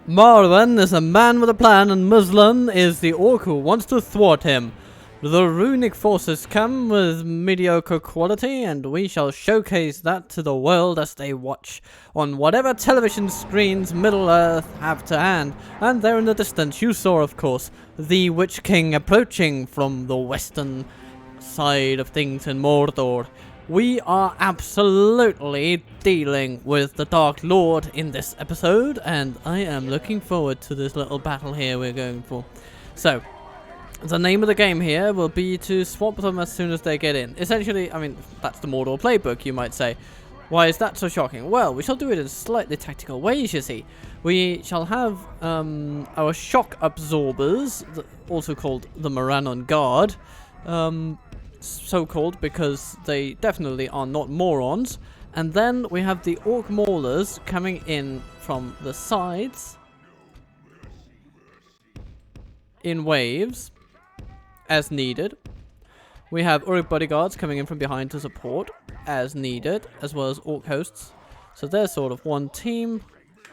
Marwan is a man with a plan, and Muslim is the orc who wants to thwart him. The runic forces come with mediocre quality, and we shall showcase that to the world as they watch on whatever television screens Middle-earth have to hand. And there in the distance you saw, of course, the Witch King approaching from the western side of things in Mordor. We are absolutely dealing with the Dark Lord in this episode, and I am looking forward to this little battle here we're going for. So, the name of the game here will be to swap them as soon as they get in. Essentially, I mean, that's the Mordor playbook, you might say. Why is that so shocking? Well, we shall do it in slightly tactical ways, you see. We shall have our shock absorbers, also called the Morannon Guard, so called because they definitely are not morons. And then we have the Orc Maulers coming in from the sides in waves as needed. We have Orc Bodyguards coming in from behind to support as needed, as well as Orc Hosts. So they're sort of one team.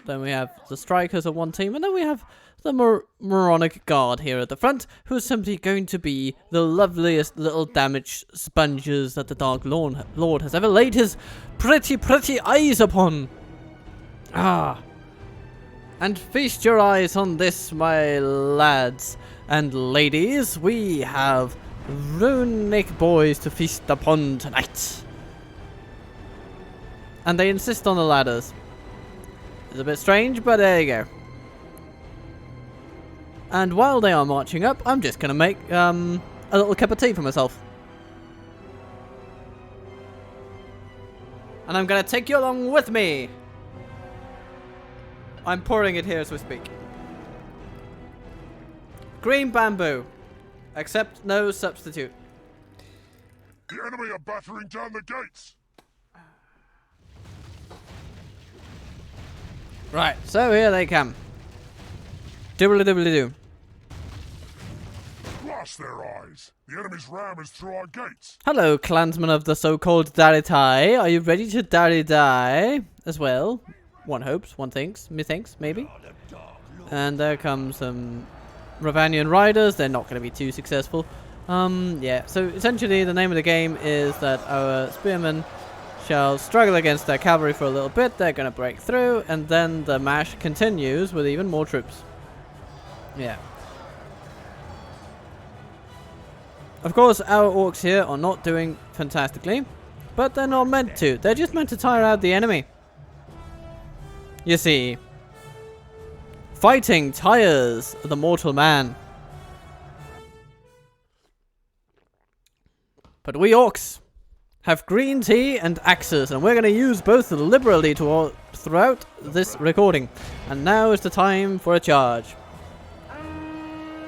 Then we have the Strikers of one team, and then we have the Moronic Guard here at the front, who is simply going to be the loveliest little damage sponges that the Dark Lord has ever laid his pretty eyes upon. Ah. And feast your eyes on this, my lads and ladies. We have runic boys to feast upon tonight. And they insist on the ladders. It's a bit strange, but there you go. And while they are marching up, I'm just going to make a little cup of tea for myself. And I'm going to take you along with me. I'm pouring it here as we speak. Green bamboo. Accept no substitute. The enemy are battering down the gates. Right, so here they come. Dibbly-dibbly-doo. Blast their eyes. The enemy's ram is through our gates. Hello, clansmen of the so-called Daritai. Are you ready to die as well? One hopes, one thinks, methinks, maybe. And there comes some Ravanian riders. They're not going to be too successful. Yeah, so essentially the name of the game is that our spearmen shall struggle against their cavalry for a little bit. They're going to break through, and then the mash continues with even more troops. Yeah. Of course, our orcs here are not doing fantastically, but they're not meant to. They're just meant to tire out the enemy. You see, fighting tires the mortal man. But we orcs have green tea and axes, and we're going to use both liberally throughout this recording. And now is the time for a charge.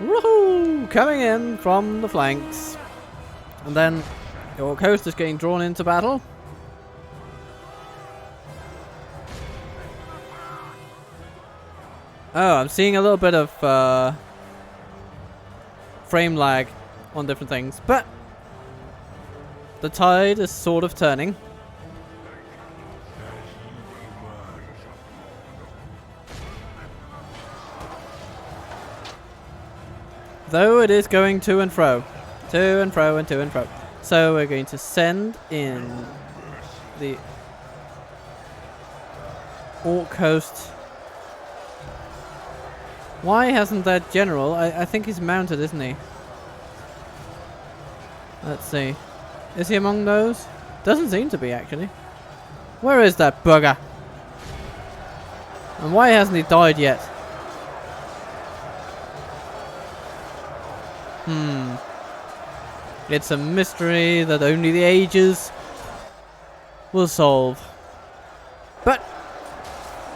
Woohoo! Coming in from the flanks. And then the Orc host is getting drawn into battle. Oh, I'm seeing a little bit of frame lag on different things, but the tide is sort of turning. Though it is going to and fro. To and fro and to and fro. So we're going to send in the Orc host. Why hasn't that general? I think he's mounted, isn't he? Let's see. Is he among those? Doesn't seem to be, actually. Where is that bugger? And why hasn't he died yet? It's a mystery that only the ages will solve. But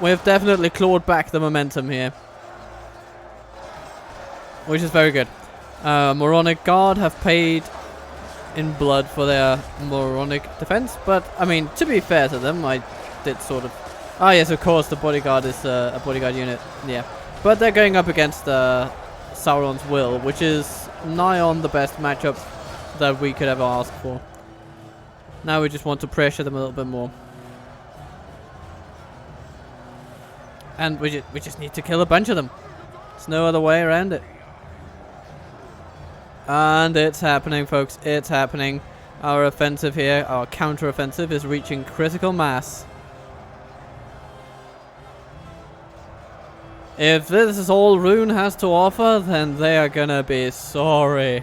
we've definitely clawed back the momentum here, which is very good. Moronic Guard have paid in blood for their moronic defense, but I mean, to be fair to them, I did sort of... Ah yes, of course, the bodyguard is a bodyguard unit, yeah. But they're going up against Sauron's Will, which is nigh on the best matchup that we could ever ask for. Now we just want to pressure them a little bit more. And we just need to kill a bunch of them. There's no other way around it. And it's happening, folks. It's happening. Our offensive here, our counter-offensive, is reaching critical mass. If this is all Rhun has to offer, then they are gonna be sorry.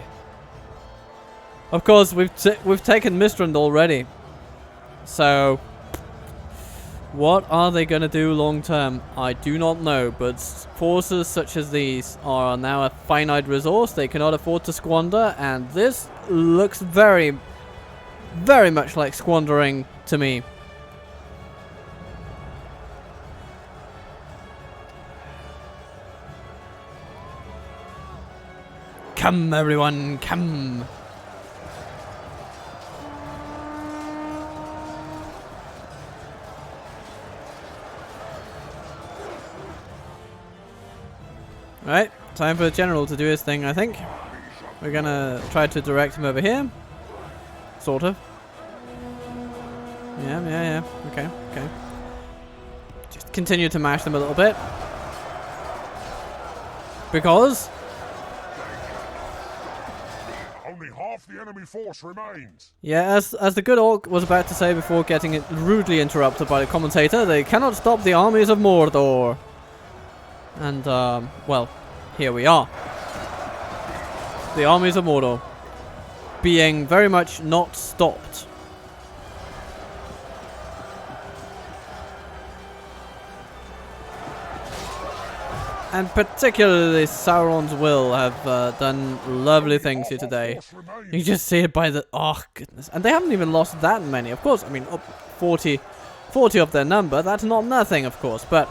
Of course, we've taken Mistrand already. So, what are they gonna do long term? I do not know, but forces such as these are now a finite resource they cannot afford to squander, and this looks very, very much like squandering to me. Come, everyone, come. Right, time for the general to do his thing, I think. We're gonna try to direct him over here. Sort of. Yeah. Okay. Just continue to mash them a little bit. Because Only half the enemy force remains. yeah, as the good orc was about to say before getting it rudely interrupted by the commentator, they cannot stop the armies of Mordor. And, well, here we are. The armies of Mordor being very much not stopped. And particularly Sauron's will have done lovely things here today. You just see it by the... oh, goodness. And they haven't even lost that many. Of course, I mean, up 40 of their number. That's not nothing, of course. But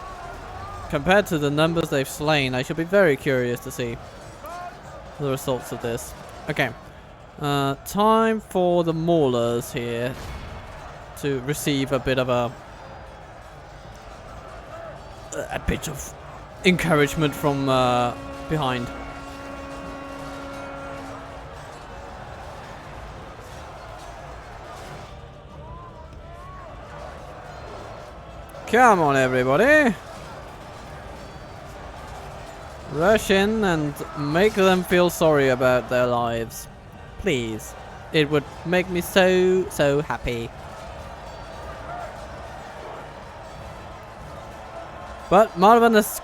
compared to the numbers they've slain, I should be very curious to see the results of this. Okay. Time for the Maulers here to receive a bit of a bit of encouragement from behind. Come on, everybody. Rush in and make them feel sorry about their lives. Please. It would make me so happy. But Marwan has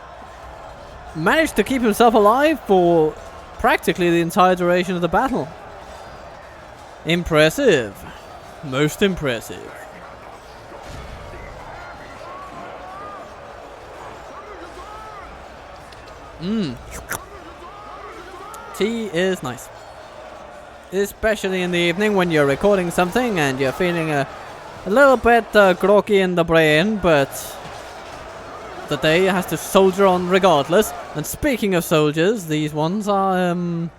managed to keep himself alive for practically the entire duration of the battle. Impressive. Most impressive. Tea is nice. Especially in the evening when you're recording something and you're feeling a little bit groggy in the brain, but the day has to soldier on regardless. And speaking of soldiers, these ones are,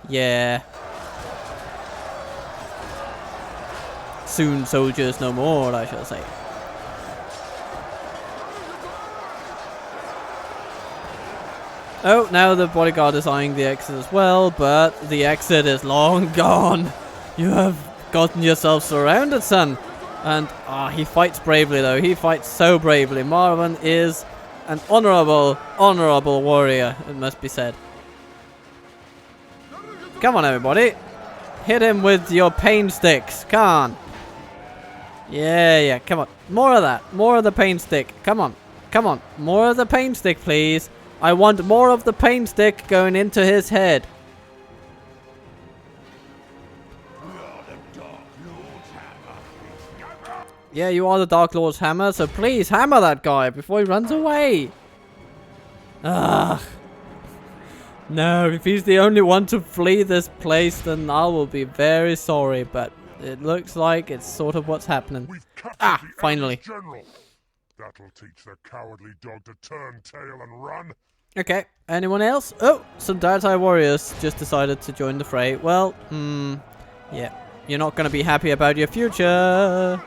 yeah. Soon soldiers no more, I shall say. Oh, now the bodyguard is eyeing the exit as well, but the exit is long gone. You have gotten yourself surrounded, son. And, he fights bravely, though. He fights so bravely. Marwan is an honorable warrior, it must be said. Come on, everybody. Hit him with your pain sticks. Come on. Yeah, come on. More of that. More of the pain stick. Come on. More of the pain stick, please. I want more of the pain stick going into his head. Yeah, you are the Dark Lord's hammer, so please hammer that guy before he runs away. Ugh. No, if he's the only one to flee this place, then I will be very sorry, but it looks like it's sort of what's happening. Finally. General. That'll teach the cowardly dog to turn tail and run. Okay, anyone else? Oh, some Dai warriors just decided to join the fray. Well, yeah, you're not going to be happy about your future.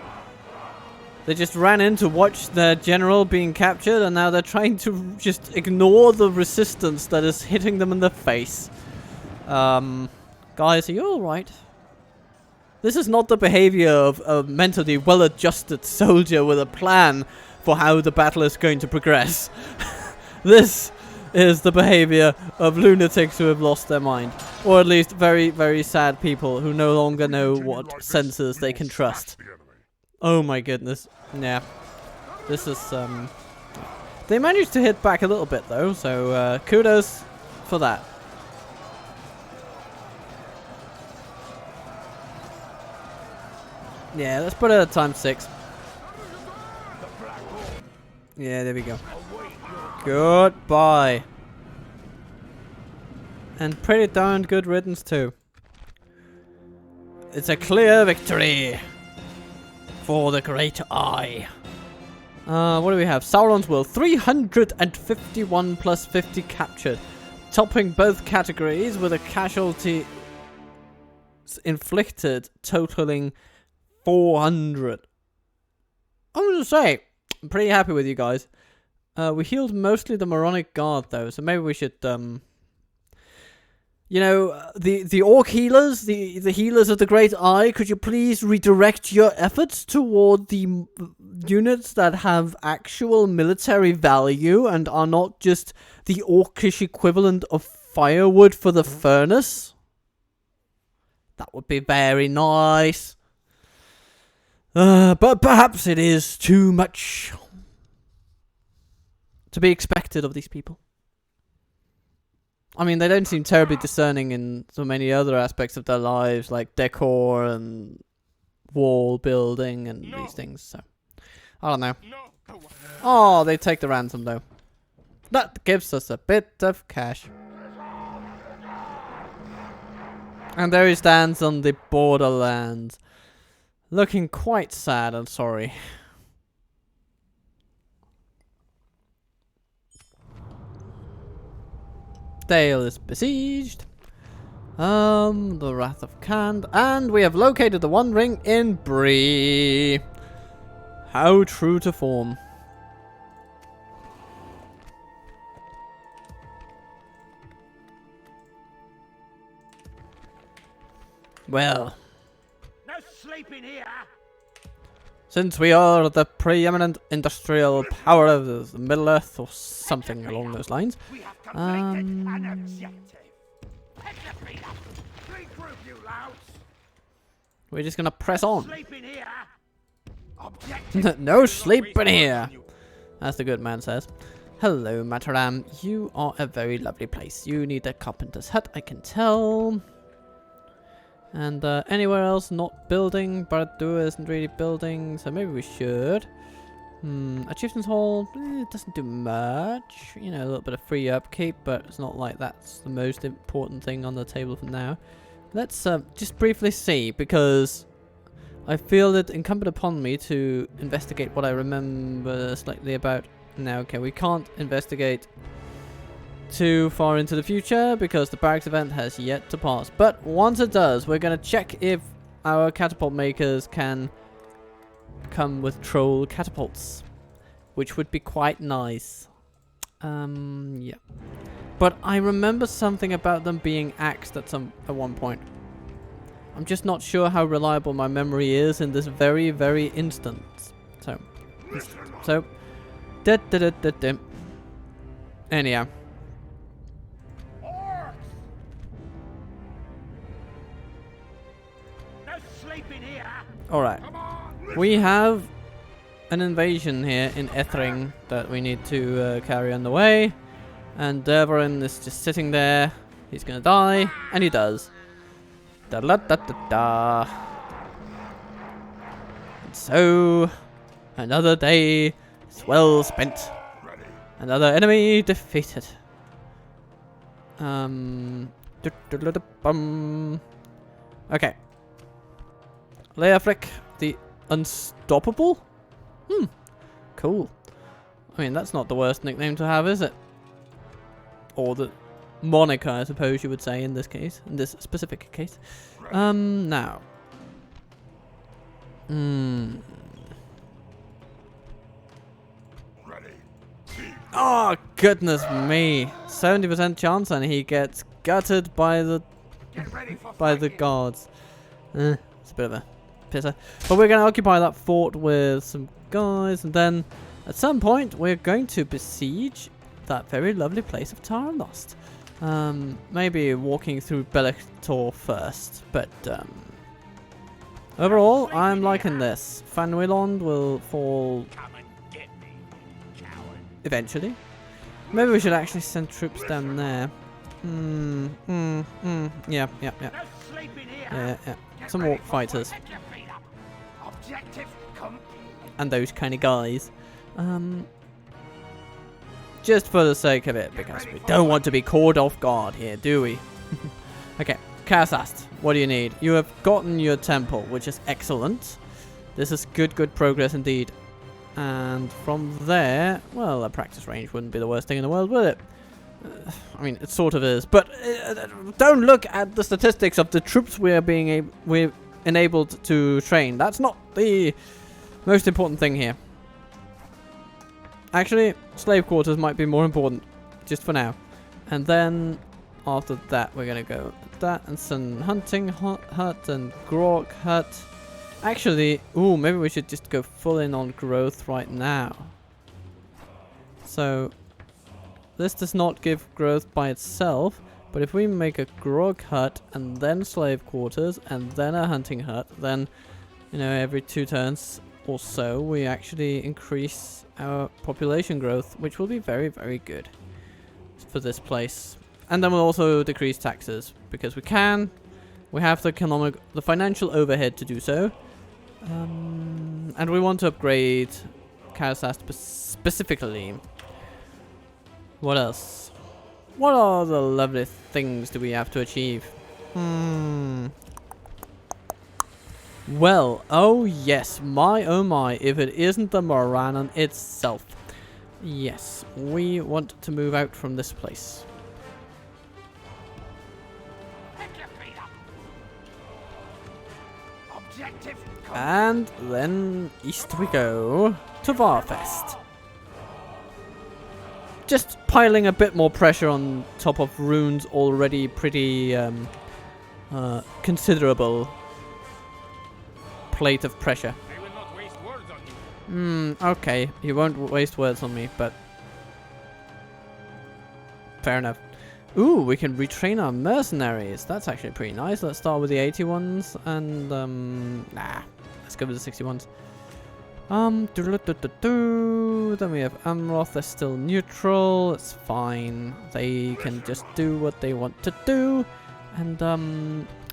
They just ran in to watch their general being captured, and now they're trying to just ignore the resistance that is hitting them in the face. Guys, are you alright? This is not the behavior of a mentally well-adjusted soldier with a plan. for how the battle is going to progress. This is the behavior of lunatics who have lost their mind. Or at least very, very sad people who no longer know what senses they can trust. Oh my goodness. Yeah. This is, They managed to hit back a little bit though, so kudos for that. Yeah, let's put it at ×6. Yeah, there we go. Goodbye. And pretty darn good riddance too. It's a clear victory for the Great Eye. What do we have? Sauron's Will. 351 plus 50 captured. Topping both categories with a casualty inflicted totaling 400. I'm gonna say, I'm pretty happy with you guys. We healed mostly the moronic guard though, so maybe we should, you know, the orc healers, the healers of the Great Eye, could you please redirect your efforts toward the units that have actual military value and are not just the orcish equivalent of firewood for the furnace? That would be very nice. But perhaps it is too much to be expected of these people. I mean, they don't seem terribly discerning in so many other aspects of their lives, like decor and wall building and these things, so I don't know. Oh, they take the ransom though. That gives us a bit of cash. And there he stands on the borderlands, looking quite sad and sorry. Dale is besieged. The Wrath of Kand, and we have located the One Ring in Bree. How true to form. Well, no sleeping here. Since we are the preeminent industrial power of the Middle Earth, or something along those lines, We have completed an objective. Regroup, you louts. we're just gonna press on. Sleeping here. Objective. No sleeping here, as the good man says. Hello, Mataram. You are a very lovely place. You need a carpenter's hut, I can tell. And anywhere else not building? Barad-dûr isn't really building, so maybe we should. A chieftain's hall, it doesn't do much. You know, a little bit of free upkeep, but it's not like that's the most important thing on the table for now. Let's just briefly see, because I feel it incumbent upon me to investigate what I remember slightly about. Now, okay, we can't investigate too far into the future because the barracks event has yet to pass. But once it does, we're going to check if our catapult makers can come with troll catapults, which would be quite nice. Yeah. But I remember something about them being axed at one point. I'm just not sure how reliable my memory is in this very, very instance. So, anyhow. No sleeping here. Alright. We have an invasion here in Ethring that we need to carry on the way. And Dervarin is just sitting there. He's gonna die. And he does. Da da da da da. And so, another day is well spent. Another enemy defeated. Okay. Leofric, the Unstoppable? Cool. I mean, that's not the worst nickname to have, is it? Or the moniker, I suppose you would say in this case. In this specific case. Now. Oh, goodness me. 70% chance and he gets gutted by the guards. It's a bit of a pisser. But we're going to occupy that fort with some guys and then at some point we're going to besiege that very lovely place of Tara Lost. Maybe walking through Bellator first, but overall, I'm liking this. Fanwilond will fall Come and get me, coward. eventually. Maybe we should actually send troops down there. Yeah. No sleeping here. Yeah. Get Some ready orc for fighters. Get your feet up. Objective complete. And those kind of guys. Just for the sake of it, because we don't want to be caught off guard here, do we? Okay, Karsast, what do you need? You have gotten your temple, which is excellent. This is good progress indeed. And from there, well, a practice range wouldn't be the worst thing in the world, would it? I mean, it sort of is, but don't look at the statistics of the troops we're enabled to train. That's not the most important thing here. Actually, slave quarters might be more important, just for now. And then, after that, we're gonna go that and some hunting hut and grog hut. Actually, ooh, maybe we should just go full in on growth right now. So, this does not give growth by itself, but if we make a grog hut and then slave quarters and then a hunting hut, then, you know, every 2 turns or so, we actually increase our population growth, which will be very good for this place. And then we'll also decrease taxes, because we can. We have the financial overhead to do so. And we want to upgrade Karsast specifically. What else? What are the lovely things do we have to achieve? Well, oh yes, my oh my, if it isn't the Marwan itself. Yes, we want to move out from this place. Get your feet up. Objective complete. And then east we go to Varfest. Just piling a bit more pressure on top of Rhun's already pretty considerable plate of pressure. They will not waste words on you. Okay, you won't waste words on me, but fair enough. Ooh, we can retrain our mercenaries. That's actually pretty nice. Let's start with the 81s and let's go with the 61s. Then we have Amroth. They're still neutral. It's fine. They can just do what they want to do. And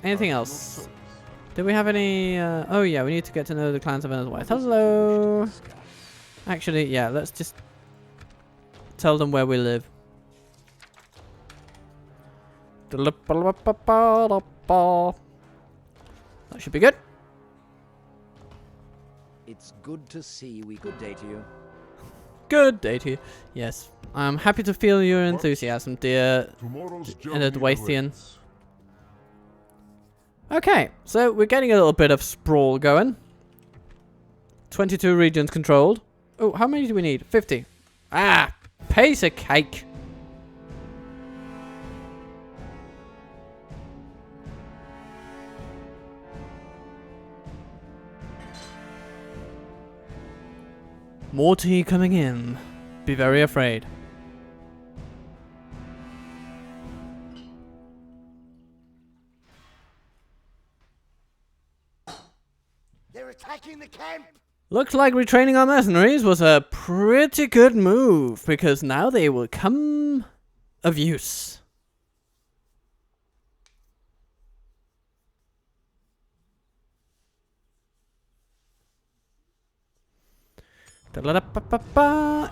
anything else? Do we have any? Oh yeah, we need to get to know the clans of Inniswife. Hello. Actually, yeah. Let's just tell them where we live. That should be good. It's good to see you. Good day to you. Good day to you. Yes, I'm happy to feel your enthusiasm, dear Tomorrow's Inniswithian. Okay, so we're getting a little bit of sprawl going. 22 regions controlled. Oh, how many do we need? 50. Ah, piece of cake. More tea coming in. Be very afraid. They're attacking the camp. Looks like retraining our mercenaries was a pretty good move, because now they will come of use.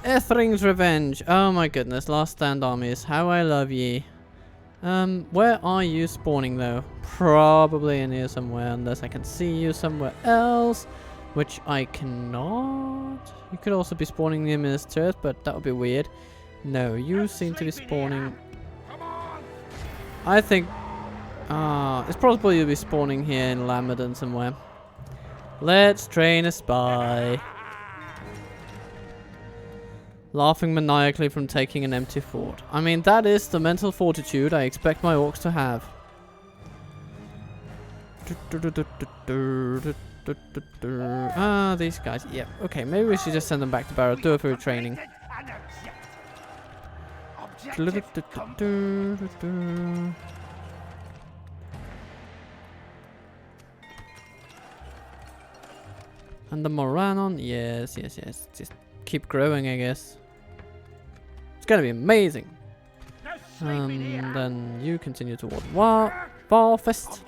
Ethering's Revenge. Oh my goodness, Last Stand armies. How I love ye. Where are you spawning though? Probably in here somewhere, unless I can see you somewhere else, which I cannot. You could also be spawning near Minas Tirith, but that would be weird. No, you seem to be spawning. Come on. I think it's possible you'll be spawning here in Lamadon somewhere. Let's train a spy. Laughing maniacally from taking an empty fort. I mean, that is the mental fortitude I expect my orcs to have. Ah, these guys. Yep. Okay, maybe we should just send them back to Barrow. Do it for training. And the Moranon, yes. Just keep growing, I guess. It's gonna be amazing. Then you continue toward Warfest,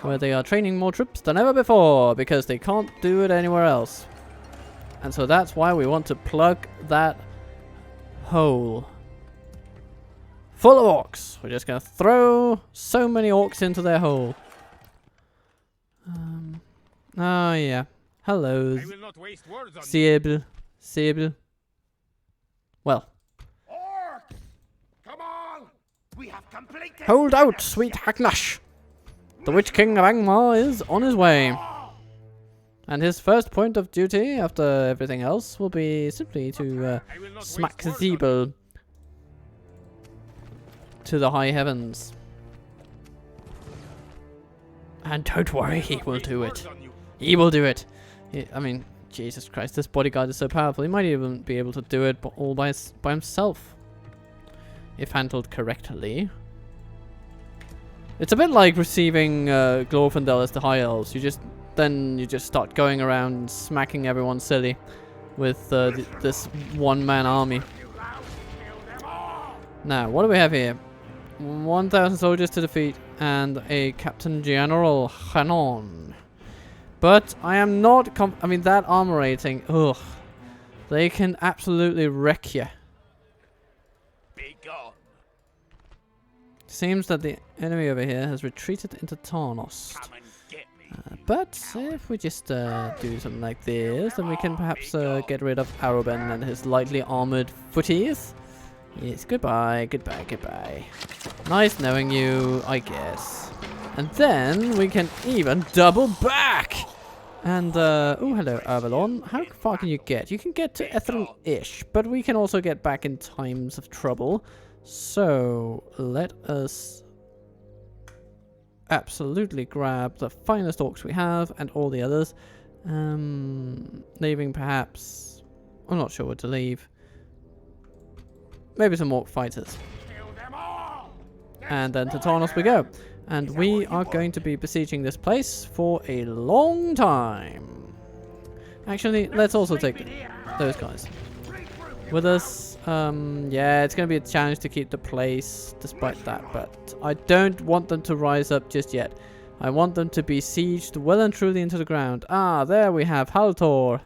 where they are training more troops than ever before, because they can't do it anywhere else. And so that's why we want to plug that hole. Full of orcs. We're just gonna throw so many orcs into their hole. Oh yeah. Hello. I will not waste words on Sable. Well. Orcs! Come on! We have completed. Hold out, sweet Hagnash. The Witch King of Angmar is on his way. And his first point of duty, after everything else, will be simply to smack Zeeble to the high heavens. And don't worry, he will do it. He will do it. I mean, Jesus Christ, this bodyguard is so powerful. He might even be able to do it all by himself, if handled correctly. It's a bit like receiving Glorfindel as the High Elves. You just start going around smacking everyone silly with this one-man army. Now, what do we have here? 1,000 soldiers to defeat and a Captain General Hanon. But I am not I mean, that armor rating, ugh. They can absolutely wreck you. Be gone. Seems that the enemy over here has retreated into Tarnost. Come and get me. But if we just do something like this, then we can perhaps get rid of Arobin and his lightly armored footies. Yes, goodbye. Nice knowing you, I guess. And then we can even double back! And, oh, hello, Avalon. How far can you get? You can get to Ethrin-ish, but we can also get back in times of trouble. So, let us absolutely grab the finest orcs we have and all the others. Leaving perhaps... I'm not sure what to leave. Maybe some orc fighters. And then to Tarnos we go. And we are going to be besieging this place for a long time. Actually, let's also take those guys with us. Yeah, it's going to be a challenge to keep the place despite that, but I don't want them to rise up just yet. I want them to be sieged well and truly into the ground. Ah, there we have Haltor.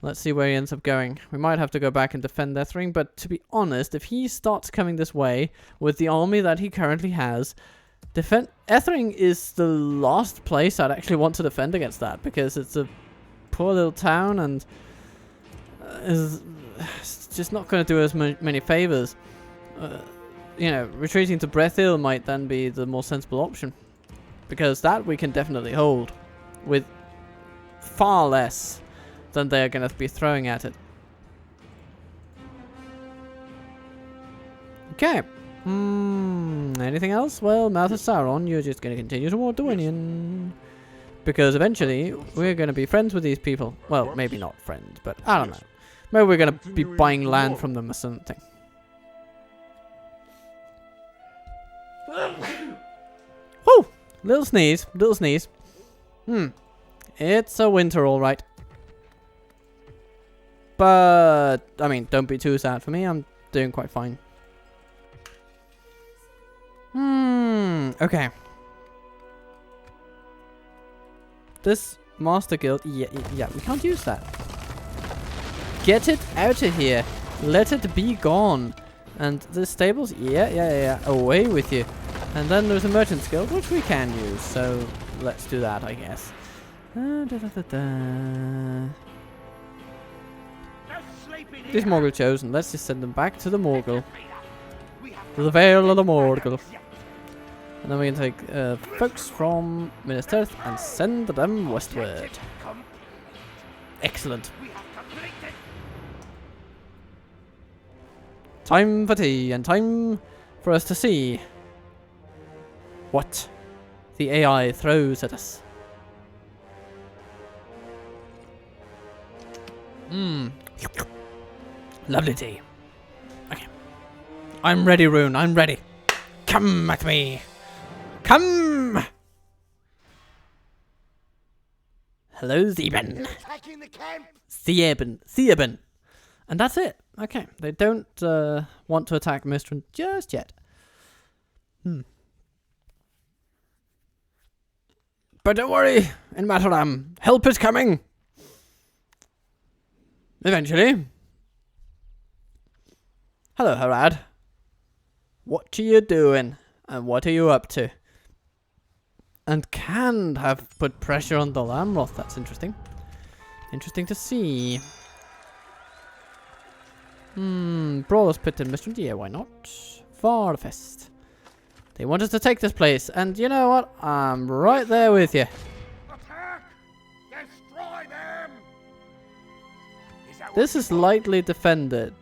Let's see where he ends up going. We might have to go back and defend Ethring, but to be honest, if he starts coming this way with the army that he currently has, Ethring is the last place I'd actually want to defend against that, because it's a poor little town and is just not going to do us many favors. You know, retreating to Brethil might then be the more sensible option, because that we can definitely hold with far less than they're going to be throwing at it. Okay. Anything else? Well, Mouth of Sauron, you're just going to continue toward Dwinian. Because eventually, we're going to be friends with these people. Well, maybe not friends, but I don't know. Maybe we're going to be buying land from them or something. Whew! Little sneeze. It's a winter, alright. But, I mean, don't be too sad for me. I'm doing quite fine. Okay. This Master Guild, yeah, we can't use that. Get it out of here. Let it be gone. And the stables, yeah, away with you. And then there's a Merchant's Guild, which we can use, so let's do that, I guess. These Morgul chosen, let's just send them back to the Morgul. To the Vale of the Morgul. And then we can take folks from Minas Tirith and send them westward. Excellent. Time for tea and time for us to see what the AI throws at us. Mmm. Lovely tea. Okay. I'm ready, Rhun. I'm ready. Come at me. Come! Hello, Zeben. Attacking the camp. Zeben. And that's it. Okay. They don't want to attack Mistran just yet. But don't worry, in Mataram, help is coming. Eventually. Hello, Harad. What are you doing? And what are you up to? And can have put pressure on the Lamroth. That's interesting. Interesting to see. Brawler's Pit in Mistran. Yeah, why not? Farfest. They want us to take this place, and you know what? I'm right there with you. Attack! Destroy them! This is lightly defended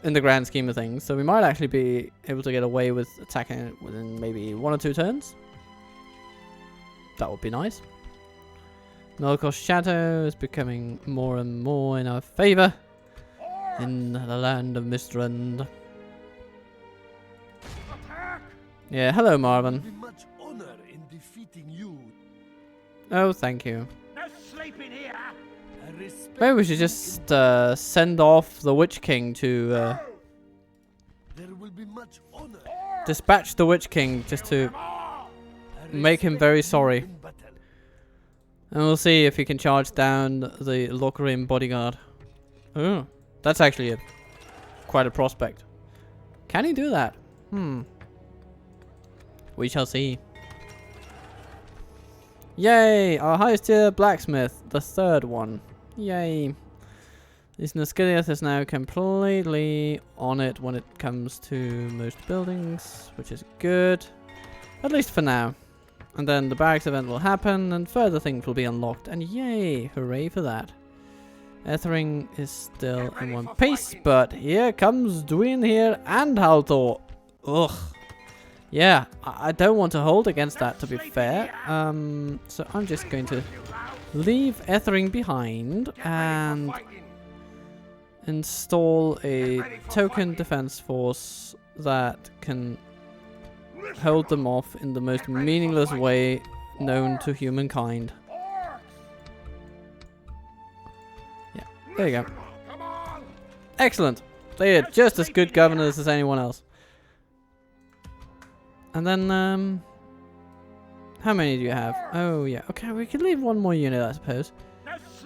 in the grand scheme of things, so we might actually be able to get away with attacking it within maybe 1 or 2 turns. That would be nice. Nolko's shadow is becoming more and more in our favor in the land of Mistran. Yeah, hello, Marwan. Much honor in defeating you. Oh, thank you. No sleeping here. Maybe we should just send off the Witch King to There will be much honor. dispatch the Witch King just to make him very sorry. And we'll see if he can charge down the Locarim bodyguard. Oh, that's actually quite a prospect. Can he do that? We shall see. Yay! Our highest tier blacksmith, the 3rd one. Yay! This Nazgûl is now completely on it when it comes to most buildings, which is good. At least for now. And then the barracks event will happen and further things will be unlocked. And yay! Hooray for that. Ethering is still in one piece, but here comes Dwyn here and Haldor. Ugh. Yeah, I don't want to hold against that, to be fair. So I'm just going to leave Ethering behind and install a token defense force that can hold them off in the most meaningless way known to humankind. Yeah, there you go. Excellent. They are just as good governors as anyone else. And then, how many do you have? Oh, yeah. Okay, we could leave one more unit, I suppose.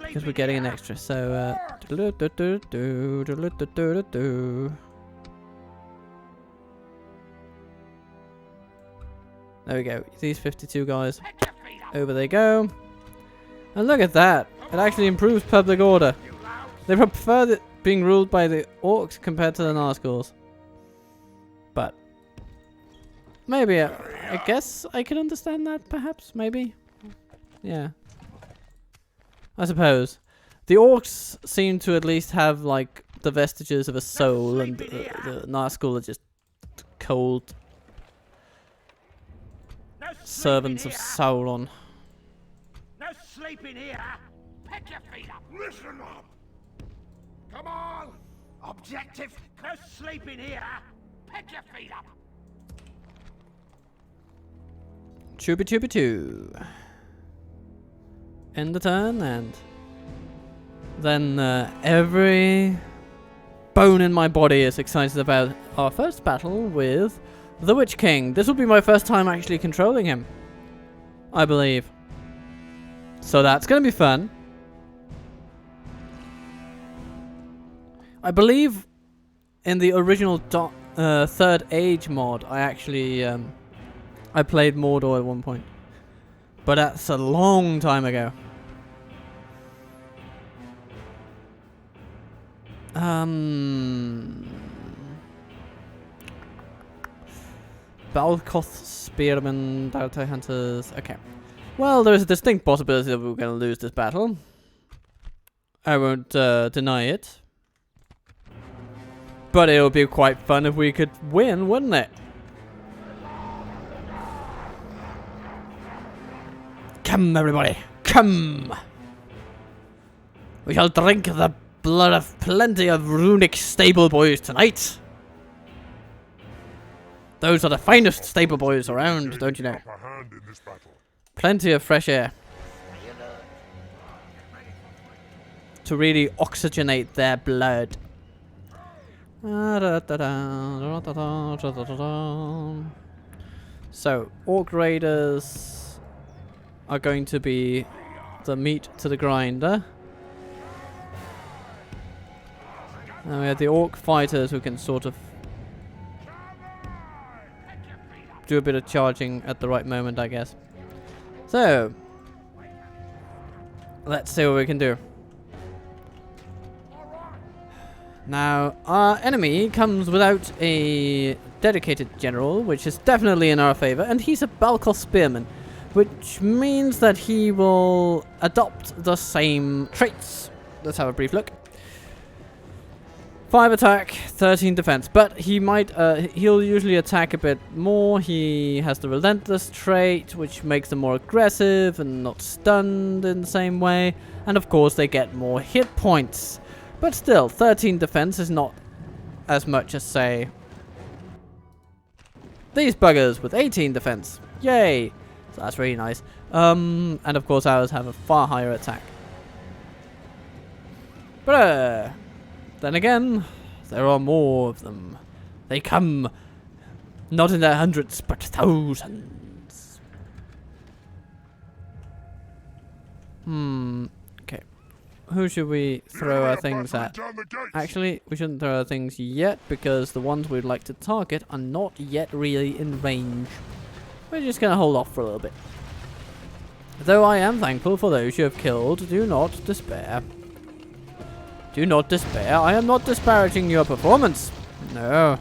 Because we're getting an extra. So, there we go. These 52 guys. Over they go. And look at that. It actually improves public order. They prefer it being ruled by the orcs compared to the Nazgûls. But maybe, I guess I can understand that, perhaps, maybe. Yeah. I suppose. The orcs seem to at least have, like, the vestiges of a soul, and the Nazgûl are just cold servants of Sauron. No sleeping here. Pick your feet up. Listen up. Come on. Objective. No sleeping here. Pick your feet up. Choo. End the turn, and then every bone in my body is excited about our first battle with the Witch King. This will be my first time actually controlling him, I believe. So that's going to be fun. I believe in the original Third Age mod, I actually I played Mordor at one point. But that's a long time ago. Balkoth Spearmen, Daltai Hunters. Okay. Well, there is a distinct possibility that we're going to lose this battle. I won't deny it. But it would be quite fun if we could win, wouldn't it? Come, everybody. Come. We shall drink the blood of plenty of runic stable boys tonight. Those are the finest stable boys around, don't you know? Upper hand in this battle. Plenty of fresh air. To really oxygenate their blood. So, Orc Raiders are going to be the meat to the grinder. And we have the Orc Fighters who can sort of do a bit of charging at the right moment, I guess. So, let's see what we can do. Now, our enemy comes without a dedicated general, which is definitely in our favor, and he's a Balkal spearman, which means that he will adopt the same traits. Let's have a brief look. 5 attack, 13 defense, but he might, he'll usually attack a bit more. He has the relentless trait, which makes them more aggressive and not stunned in the same way, and of course they get more hit points. But still, 13 defense is not as much as, say, these buggers with 18 defense. Yay! So that's really nice. And of course ours have a far higher attack. But then again, there are more of them. They come not in their hundreds, but thousands. Okay. Who should we throw our things at? Actually, we shouldn't throw our things yet, because the ones we'd like to target are not yet really in range. We're just going to hold off for a little bit. Though I am thankful for those you have killed, do not despair. Do not despair. I am not disparaging your performance. No.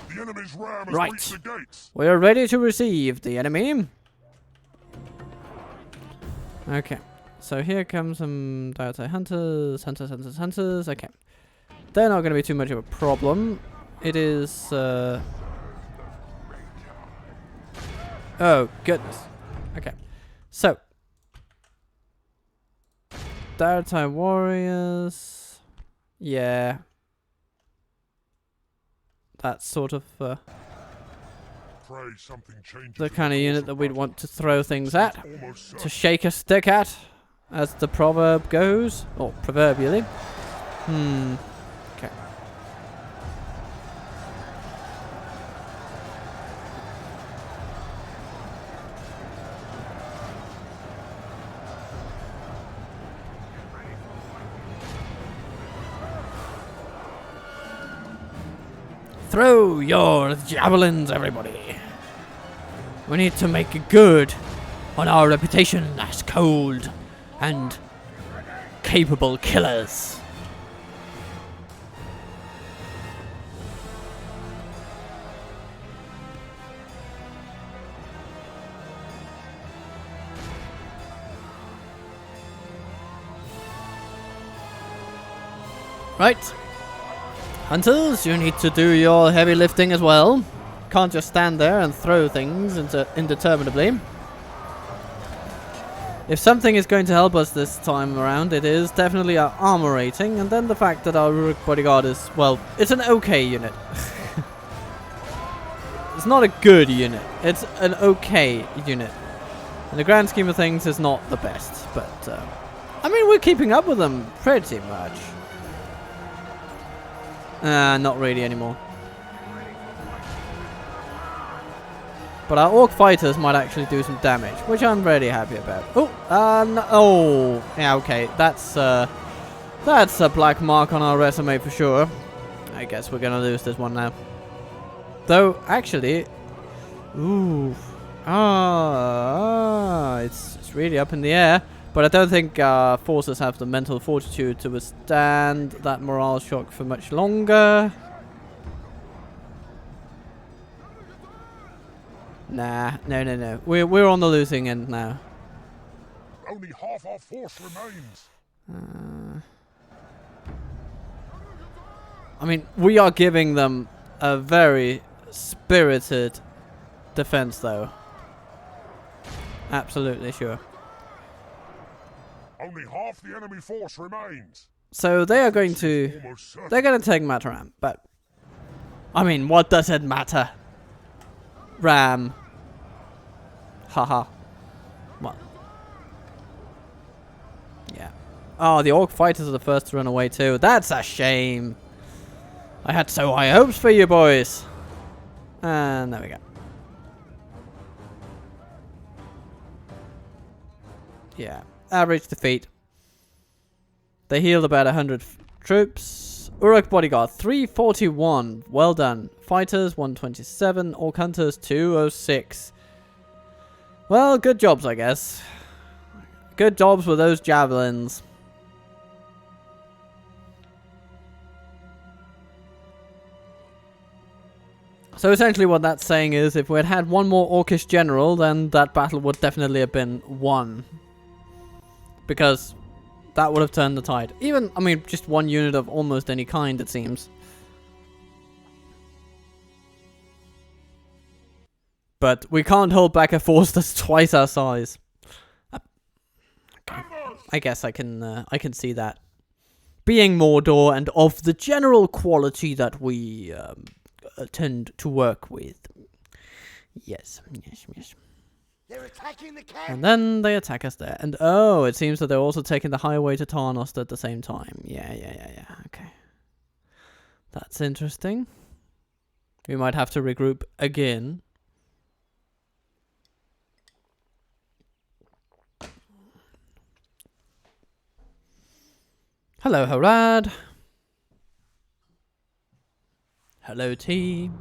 The enemy's ram has Right. reached the gates. We are ready to receive the enemy. Okay. So here comes some Diatai hunters. Okay. They're not going to be too much of a problem. It is... Oh, goodness. Okay. So. Diatai warriors. Yeah. That's sort of Pray something changes the kind of unit that we'd want to throw things at. almost To certain. shake a stick at, as the proverb goes. Or proverbially. Okay. Throw your javelins, everybody. We need to make good on our reputation as cold and capable killers. Right. Hunters, you need to do your heavy lifting as well. Can't just stand there and throw things indeterminably. If something is going to help us this time around, it is definitely our armor rating, and then the fact that our Ruric bodyguard is, well, it's an okay unit. It's not a good unit. It's an okay unit. In the grand scheme of things, it's not the best, but I mean, we're keeping up with them pretty much. Not really anymore. But our Orc Fighters might actually do some damage, which I'm really happy about. Oh, no, oh, yeah, okay. That's a black mark on our resume for sure. I guess we're gonna lose this one now. Though, actually, ooh, it's really up in the air. But I don't think our forces have the mental fortitude to withstand that morale shock for much longer. Nah, no. We're on the losing end now. Only half our force remains. I mean, we are giving them a very spirited defense, though. Absolutely sure. Only half the enemy force remains. So they are going to... Almost certain. They're going to take Mataram, but... I mean, what does it matter? Ram. Haha. Well. Yeah. Oh, the Orc fighters are the first to run away too. That's a shame. I had so high hopes for you boys. And there we go. Yeah. Average defeat. They healed about 100 troops. Uruk bodyguard 341. Well done. Fighters 127. Orc hunters 206. Well, good jobs, I guess. Good jobs with those javelins. So essentially what that's saying is if we had had one more Orcish general, then that battle would definitely have been won. Because that would have turned the tide. Even, I mean, just one unit of almost any kind, it seems. But we can't hold back a force that's twice our size. Okay. I guess I can see that. Being Mordor and of the general quality that we tend to work with. Yes. They're attacking the camp. And then they attack us there. And oh, it seems that they're also taking the highway to Tarnost at the same time. Yeah. Okay. That's interesting. We might have to regroup again. Hello, Harad. Hello, team.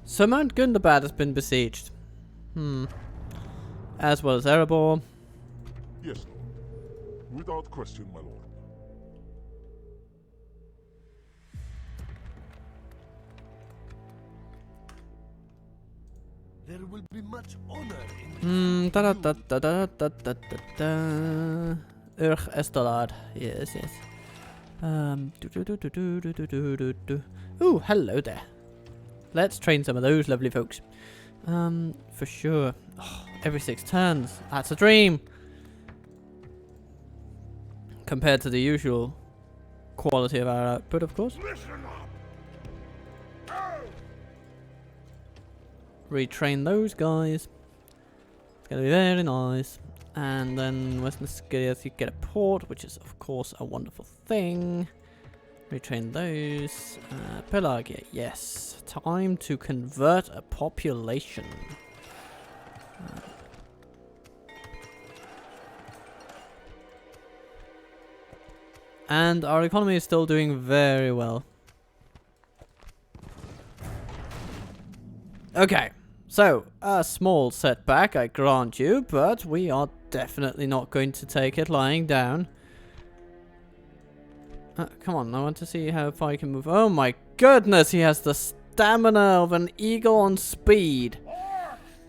So Mount Gundabad has been besieged. As well as Erebor. Yes, Lord. Without question, my lord. There will be much honor in Estalad. Yes. Ooh, hello there. Let's train some of those lovely folks. For sure. Oh, every 6 turns. That's a dream. Compared to the usual quality of our output, of course. Listen up. Retrain those guys. It's gonna be very nice. And then Western Skills, you get a port, which is of course a wonderful thing. Retrain those. Pelagia, yes. Time to convert a population. And our economy is still doing very well. Okay. So, a small setback, I grant you, but we are definitely not going to take it lying down. Come on, I want to see how far he can move. Oh my goodness, he has the stamina of an eagle on speed.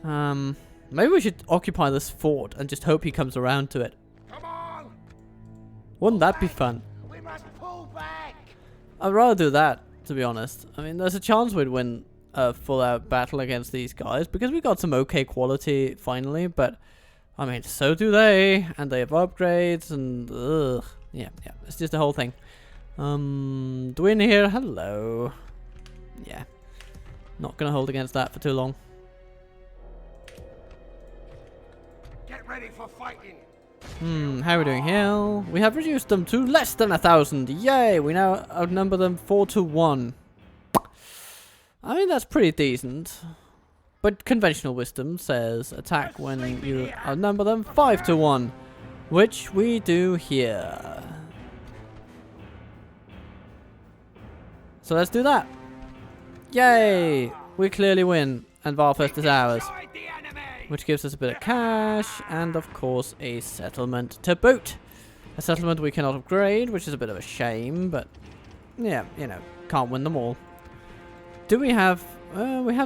Maybe we should occupy this fort and just hope he comes around to it. Come on. Wouldn't that be fun? We must pull back. I'd rather do that, to be honest. I mean, there's a chance we'd win a full-out battle against these guys because we got some okay quality finally, but I mean, so do they, and they have upgrades, and ugh. Yeah, it's just the whole thing. Dwin here, hello. Yeah, not gonna hold against that for too long. Get ready for fighting. How are we doing here? We have reduced them to less than 1,000. Yay, we now outnumber them 4-1. I mean, that's pretty decent. But conventional wisdom says attack when you outnumber them 5-1. Which we do here. So let's do that. Yay! We clearly win. And Varfest is ours. Which gives us a bit of cash. And of course a settlement to boot. A settlement we cannot upgrade, which is a bit of a shame. But yeah, you know, can't win them all. Do we have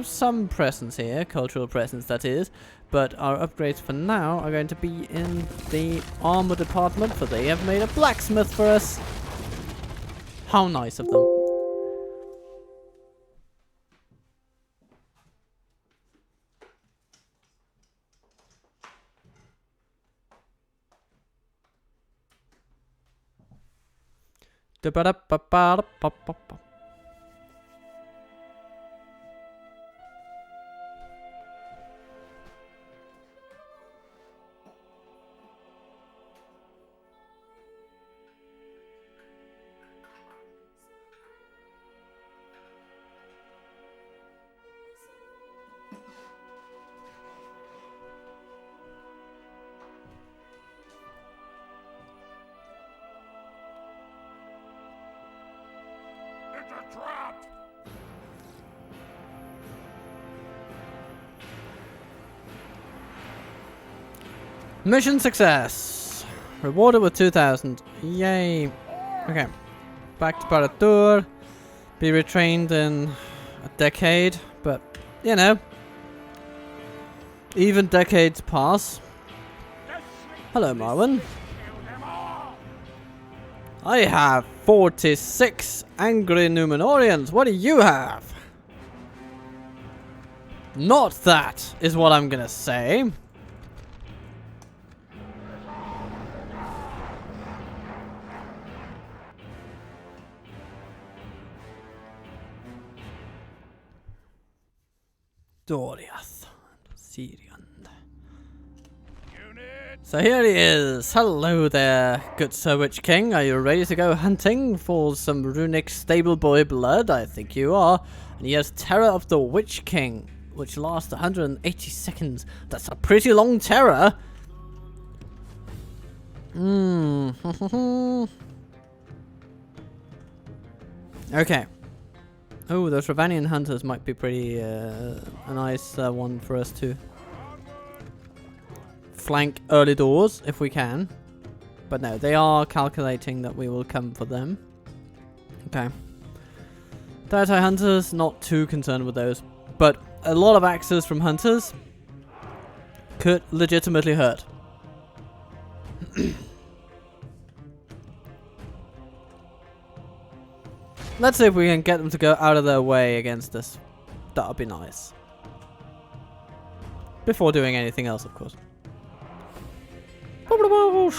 some presence here, cultural presence that is, but our upgrades for now are going to be in the armor department, for they have made a blacksmith for us. How nice of them. Da-ba-da-ba-ba-da-ba-ba-ba. It's a trap! Mission success. Rewarded with 2,000. Yay. Okay. Back to Paratur. Be retrained in a decade, but you know, even decades pass. Hello, Marwan. I have 46 angry Numenorians. What do you have? Not that is what I'm gonna say. Doriath and Syrian. So here he is. Hello there, good Sir Witch King. Are you ready to go hunting for some runic stable boy blood? I think you are. And he has Terror of the Witch King, which lasts 180 seconds. That's a pretty long terror. Okay. Oh, those Ravanian hunters might be pretty a nice one for us to flank early doors if we can. But no, they are calculating that we will come for them. Okay. Daitai hunters, not too concerned with those. But a lot of axes from hunters could legitimately hurt. Let's see if we can get them to go out of their way against us. That would be nice. Before doing anything else, of course. Come along,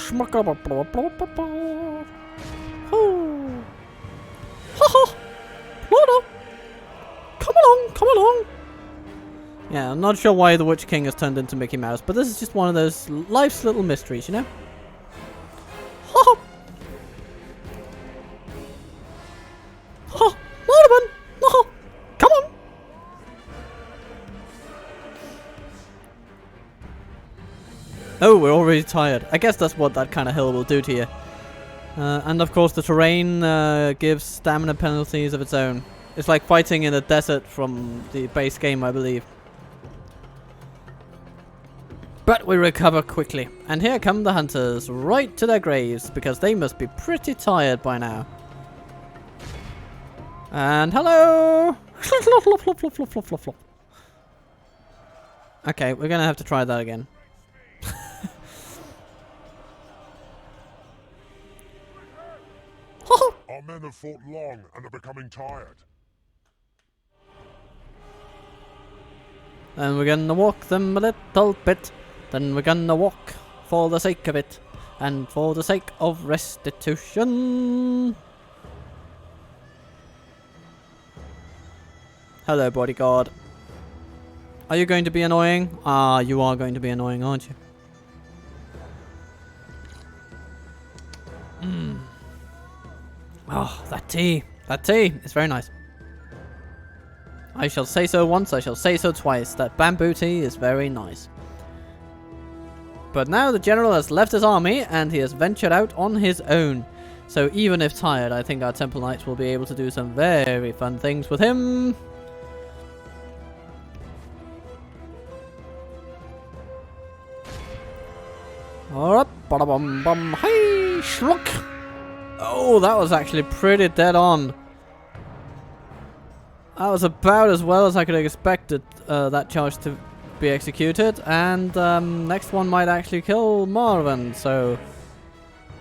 come along. Yeah, I'm not sure why the Witch King has turned into Mickey Mouse, but this is just one of those life's little mysteries, you know? Come on! Oh, we're already tired. I guess that's what that kind of hill will do to you. And of course the terrain gives stamina penalties of its own. It's like fighting in a desert from the base game, I believe. But we recover quickly. And here come the hunters, right to their graves, because they must be pretty tired by now. And hello! Okay, we're gonna have to try that again. Our men have fought long and are becoming tired. And we're gonna walk them a little bit. Then we're gonna walk for the sake of it. And for the sake of restitution. Hello, bodyguard. Are you going to be annoying? Ah, you are going to be annoying, aren't you? Oh, that tea. That tea is very nice. I shall say so once, I shall say so twice. That bamboo tea is very nice. But now the general has left his army and he has ventured out on his own. So even if tired, I think our Temple Knights will be able to do some very fun things with him. Alright, bada bum bum, hey, schluck. Oh, that was actually pretty dead on. That was about as well as I could have expected that charge to be executed. And next one might actually kill Marwan, so...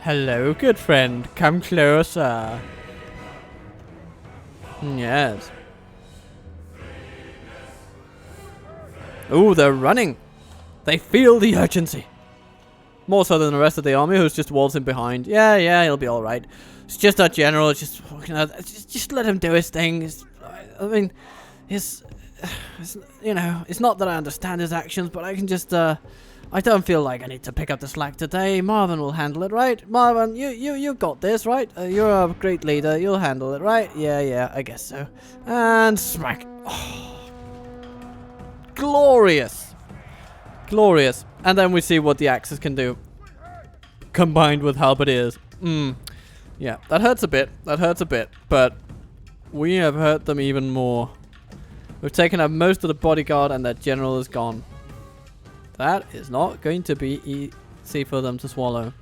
Hello, good friend. Come closer. Yes. Oh, they're running. They feel the urgency. More so than the rest of the army who's just waltzing behind. Yeah, he'll be alright. It's just our general, just let him do his thing. I mean, it's not that I understand his actions, but I can just, I don't feel like I need to pick up the slack today. Marwan will handle it, right? Marwan, you got this, right? You're a great leader. You'll handle it, right? Yeah, I guess so. And smack. Oh. Glorious. Glorious. And then we see what the axes can do. Combined with halberdiers. Yeah, that hurts a bit. But we have hurt them even more. We've taken out most of the bodyguard and their general is gone. That is not going to be easy for them to swallow.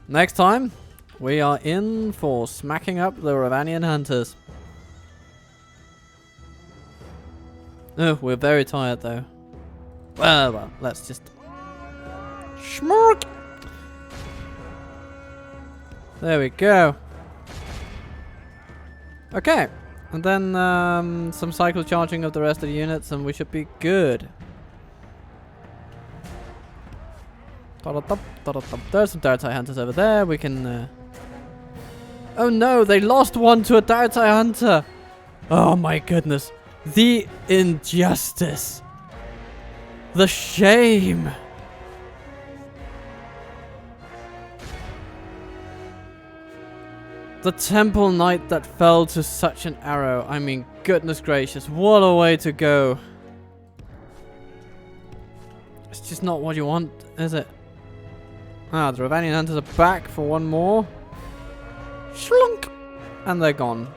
Next time, we are in for smacking up the Ravanian hunters. Oh, we're very tired though. Well, let's just... Schmork! There we go. Okay. And then some cycle charging of the rest of the units and we should be good. There's some Dartai hunters over there. We can... Oh no, they lost one to a Dartai hunter. Oh my goodness. The injustice. The shame. The temple knight that fell to such an arrow. I mean, goodness gracious, what a way to go. It's just not what you want, is it? Ah, the Ravanian hunters are back for one more. Shlunk! And they're gone.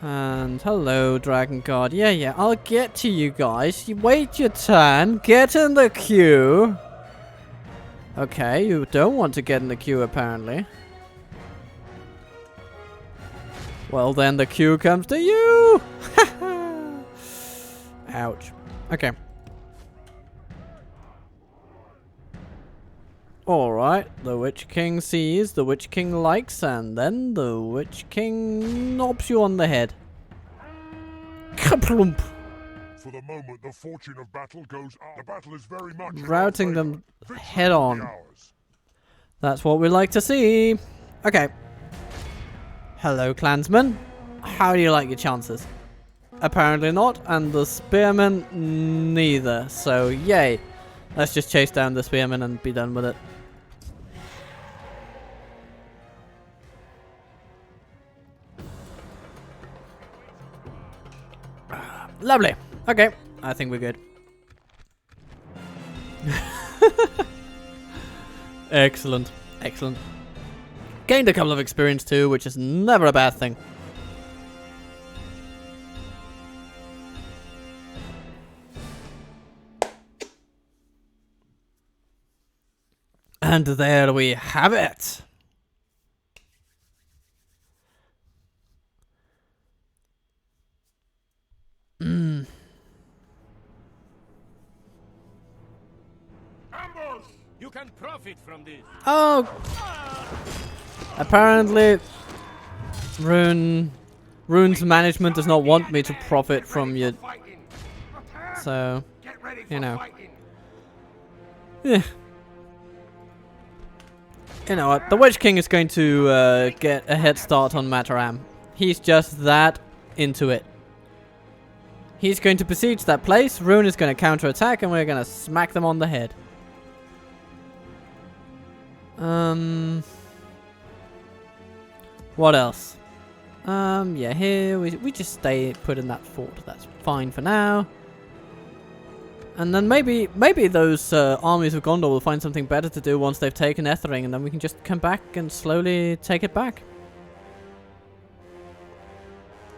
And hello, Dragon Guard. Yeah, I'll get to you guys. You wait your turn. Get in the queue. Okay, you don't want to get in the queue apparently. Well then the queue comes to you! Ouch. Okay. Alright, the Witch King sees, the Witch King likes, and then the Witch King knobs you on the head. Kaplump! For the moment, the fortune of battle goes up. The battle is very much Routing them head on. That's what we like to see. Okay. Hello, clansmen. How do you like your chances? Apparently not, and the spearmen neither. So, yay. Let's just chase down the spearmen and be done with it. Lovely. Okay, I think we're good. Excellent. Gained a couple of experience too, which is never a bad thing. And there we have it. Ambush! You can profit from this. Oh! Apparently, Rhun's management does not want me to profit from you. So, you know. Yeah. You know what? The Witch King is going to get a head start on Mataram. He's just that into it. He's going to besiege that place. Rhun is going to counterattack, and we're going to smack them on the head. What else? Yeah, here we just stay put in that fort. That's fine for now. And then maybe those armies of Gondor will find something better to do once they've taken Ethering, and then we can just come back and slowly take it back.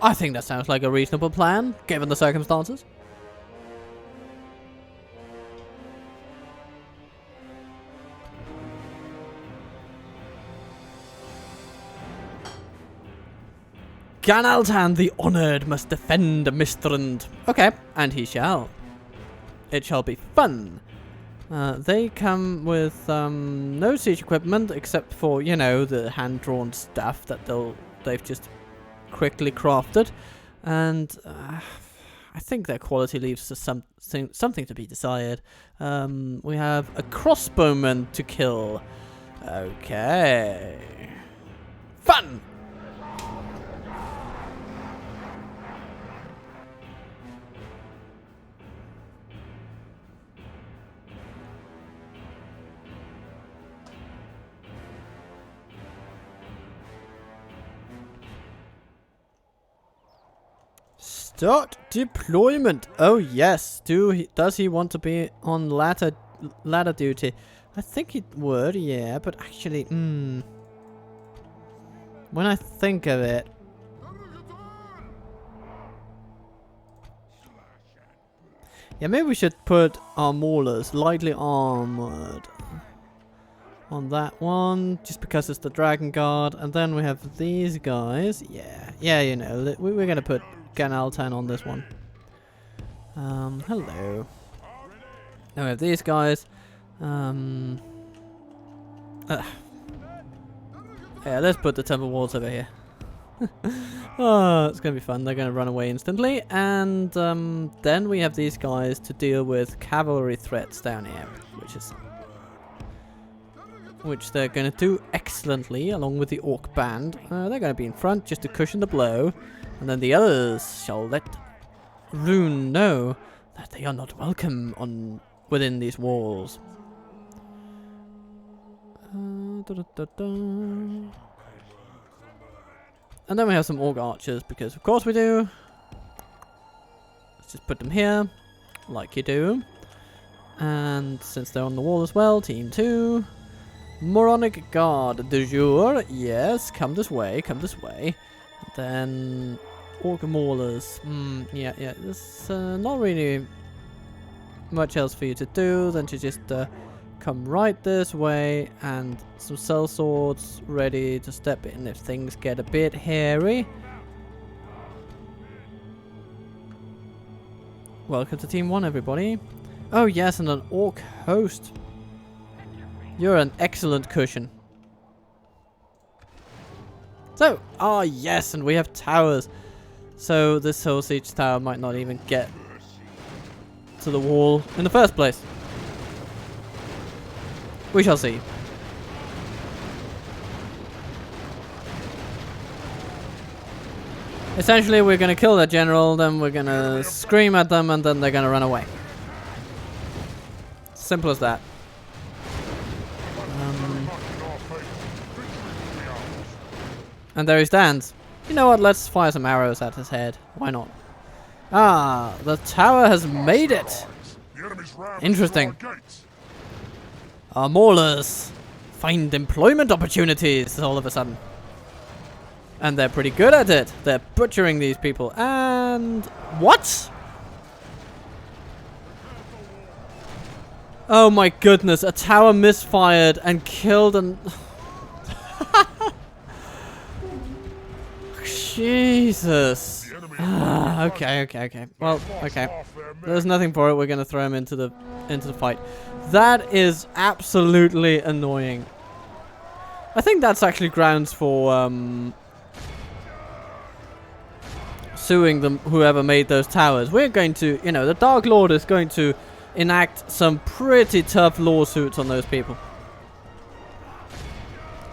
I think that sounds like a reasonable plan, given the circumstances. Gan Altan the Honoured must defend Mistrand. Okay, and he shall. It shall be fun. They come with no siege equipment except for, you know, the hand-drawn stuff that they've just quickly crafted. And I think their quality leaves us something to be desired. We have a crossbowman to kill. Okay. Fun! Start deployment. Oh yes. Does he want to be on ladder duty? I think he would, yeah. But actually, when I think of it, yeah, maybe we should put our maulers lightly armored on that one, just because it's the Dragon Guard, and then we have these guys. Yeah, you know, we're gonna put Gan Altan on this one. Hello. Then we have these guys. Yeah, let's put the temple walls over here. Oh, it's gonna be fun. They're gonna run away instantly, and then we have these guys to deal with cavalry threats down here, which they're gonna do excellently, along with the orc band. They're gonna be in front just to cushion the blow. And then the others shall let Rhun know that they are not welcome within these walls. And then we have some orc archers, because of course we do. Let's just put them here, like you do. And since they're on the wall as well, team 2. Moronic guard de jour. Yes, come this way, come this way. And then orc maulers. Yeah. There's not really much else for you to do than to just come right this way, and some sellswords ready to step in if things get a bit hairy. Welcome to Team 1, everybody. Oh yes, and an orc host. You're an excellent cushion. So, yes, and we have towers. So this whole siege tower might not even get to the wall in the first place. We shall see. Essentially, we're gonna kill that general, then we're gonna scream at them, and then they're gonna run away. Simple as that. And there he stands. You know what, let's fire some arrows at his head. Why not? Ah, the tower has made it! Interesting. Our maulers find employment opportunities all of a sudden. And they're pretty good at it. They're butchering these people. And... what? Oh my goodness, a tower misfired and killed an... Jesus. Okay. Well, okay. There's nothing for it. We're gonna throw him into the fight. That is absolutely annoying. I think that's actually grounds for suing them, whoever made those towers. We're going to, you know, the Dark Lord is going to enact some pretty tough lawsuits on those people.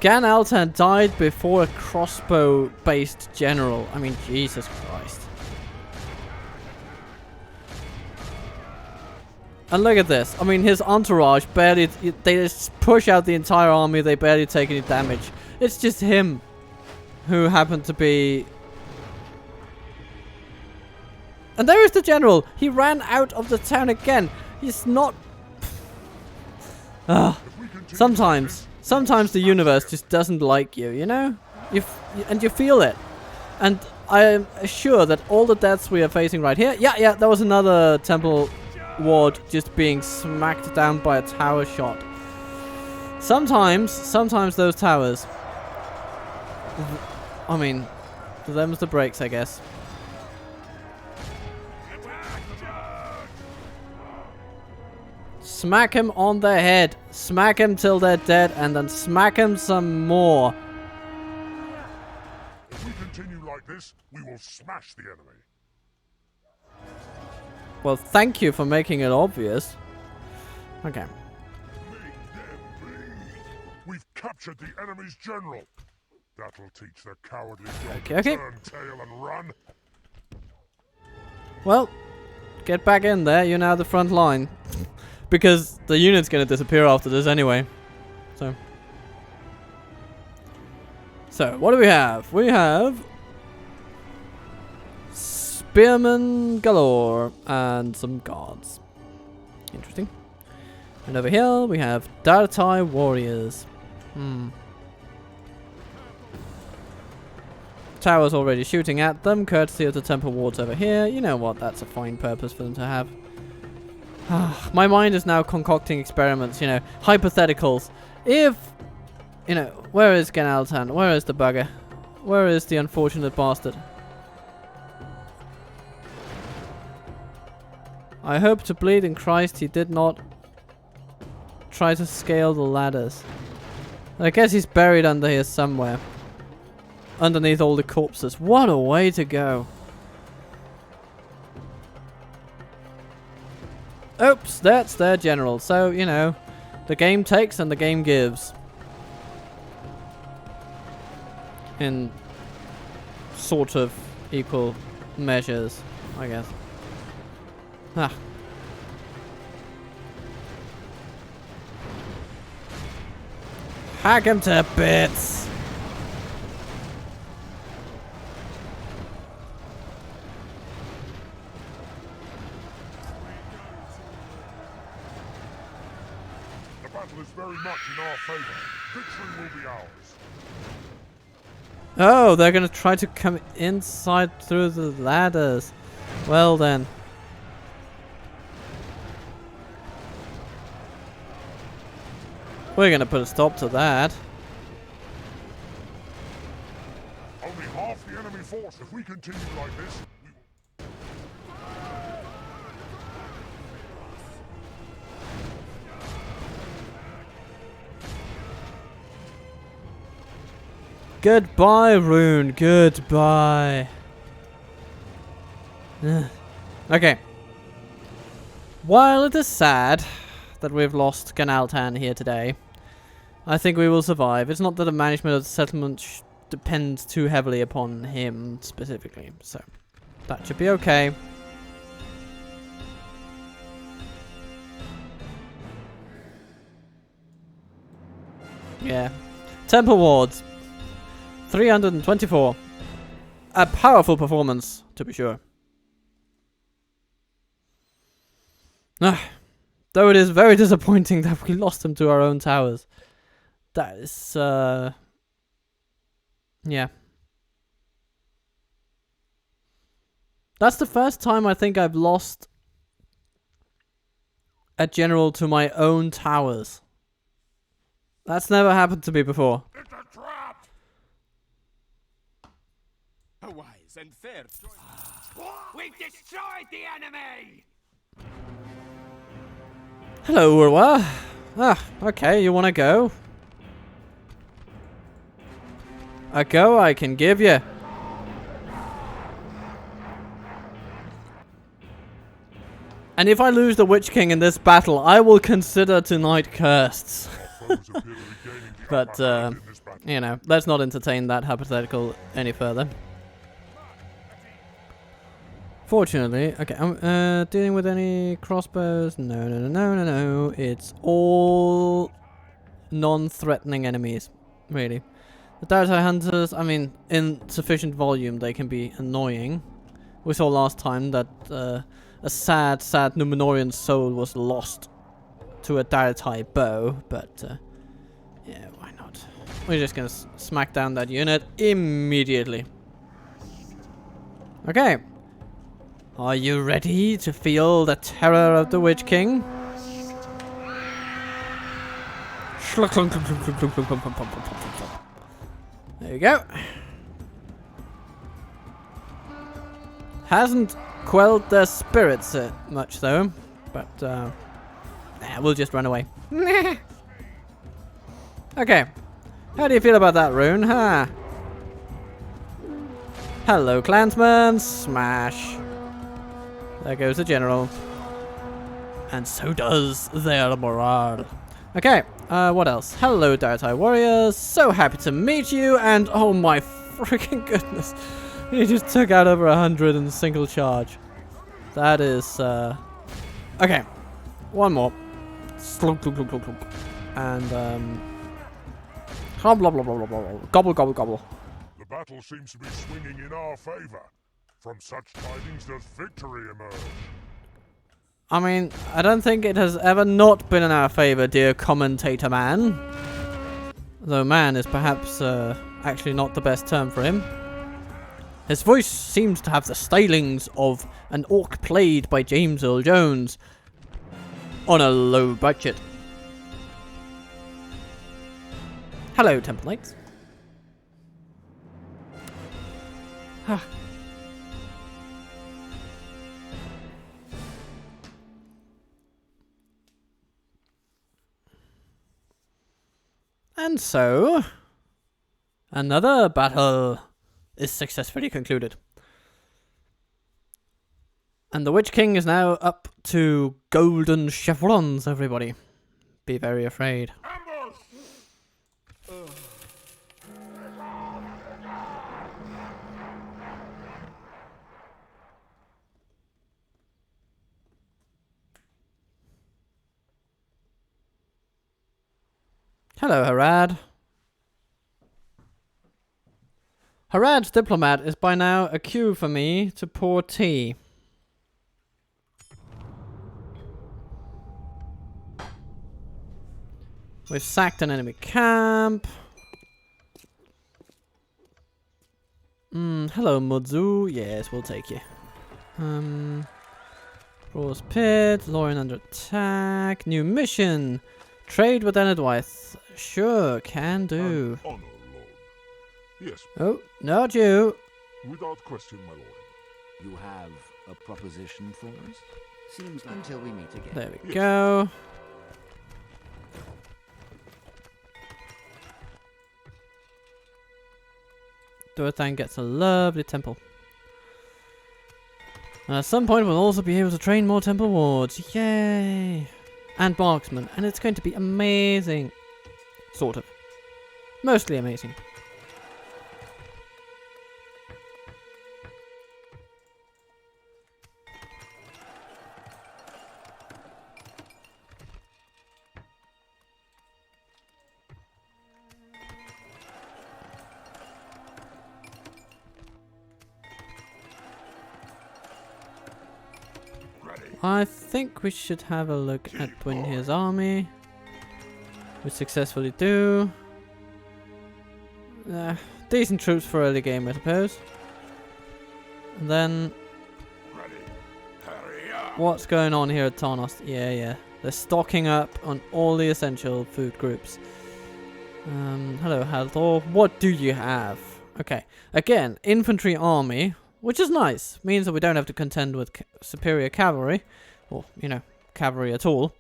Gan Altan died before a crossbow-based general. I mean, Jesus Christ. And look at this. I mean, his entourage barely... they just push out the entire army. They barely take any damage. It's just him who happened to be... And there is the general. He ran out of the town again. He's not... Sometimes the universe just doesn't like you, you know? And you feel it. And I am sure that all the deaths we are facing right here... Yeah, there was another temple ward just being smacked down by a tower shot. Sometimes those towers... I mean, them's the breaks, I guess. Smack him on the head. Smack him till they're dead, and then smack him some more. If we continue like this, we will smash the enemy. Well, thank you for making it obvious. Okay. Make them bleed. We've captured the enemy's general. That'll teach the cowardly dog to Okay. turn tail and run. Well, get back in there. You're now the front line. Because the unit's gonna disappear after this anyway. So, what do we have? We have spearmen galore and some guards. Interesting. And over here we have Dartai warriors. Tower's already shooting at them, courtesy of the temple wards over here. You know what? That's a fine purpose for them to have. My mind is now concocting experiments, you know, hypotheticals. If, you know, where is Gan Altan? Where is the bugger? Where is the unfortunate bastard? I hope to bleed in Christ he did not try to scale the ladders. I guess he's buried under here somewhere. Underneath all the corpses. What a way to go. Oops, that's their general. So, you know, the game takes and the game gives. In sort of equal measures, I guess. Hack him to bits! The battle is very much in our favor. Victory will be ours. Oh, they're gonna try to come inside through the ladders. Well then. We're gonna put a stop to that. Only half the enemy force. If we continue like this, we will... Goodbye, Rhun. Goodbye. Okay. While it is sad that we've lost Gan Altan here today, I think we will survive. It's not that the management of the settlement depends too heavily upon him specifically, so that should be okay. Yeah. Temple wards. 324. A powerful performance, to be sure. Though it is very disappointing that we lost them to our own towers. That is, yeah. That's the first time I think I've lost a general to my own towers. That's never happened to me before. It's a trap! A wise and fair choice. We've destroyed the enemy! Hello, Urwa. Okay, you wanna go? A go I can give you. And if I lose the Witch King in this battle, I will consider tonight cursed. But, you know, let's not entertain that hypothetical any further. Fortunately, okay, I'm dealing with any crossbows? No. It's all non-threatening enemies, really. The Dartai Hunters, I mean, in sufficient volume, they can be annoying. We saw last time that a sad Numenorian soul was lost to a Dartai bow, but yeah, why not? We're just gonna smack down that unit immediately. Okay. Are you ready to feel the terror of the Witch King? There you go. Hasn't quelled their spirits much though, but we'll just run away. Okay. How do you feel about that, Rhun? Huh? Hello, clansmen. Smash. There goes the general. And so does their morale. Okay, what else? Hello, Daitai warriors. So happy to meet you. And oh my freaking goodness. He just took out over 100 in a single charge. That is, okay. One more. Slunk, slunk, slunk, slunk, slunk. And, blah, blah, blah, blah, blah. Gobble, gobble, gobble. The battle seems to be swinging in our favor. From such tidings does victory emerge. I mean, I don't think it has ever not been in our favor, dear commentator man. Though man is perhaps actually not the best term for him. His voice seems to have the stylings of an orc played by James Earl Jones on a low budget. Hello, Temple Knights. Ah. And so, another battle is successfully concluded. And the Witch King is now up to golden chevrons, everybody. Be very afraid. Hello, Harad. Harad's diplomat is by now a queue for me to pour tea. We've sacked an enemy camp. Hello, Mudzu. Yes, we'll take you. Roar's Pit. Lauren under attack. New mission. Trade with Enedwyth. Sure, can do. Honor, Lord. Yes, Oh, not you. without question, my lord. You have a proposition for us? Seems like until we meet again. There we go. Durathan gets a lovely temple. And at some point we'll also be able to train more temple wards. Yay! And marksmen. And it's going to be amazing. Sort of. Mostly amazing. I think we should have a look at Gwynhir's army. We successfully do. Decent troops for early game, I suppose. And then... what's going on here at Tarnos? Yeah. They're stocking up on all the essential food groups. Hello, Haldor. What do you have? Okay. Again, infantry army. Which is nice. Means that we don't have to contend with superior cavalry. Or, you know, cavalry at all.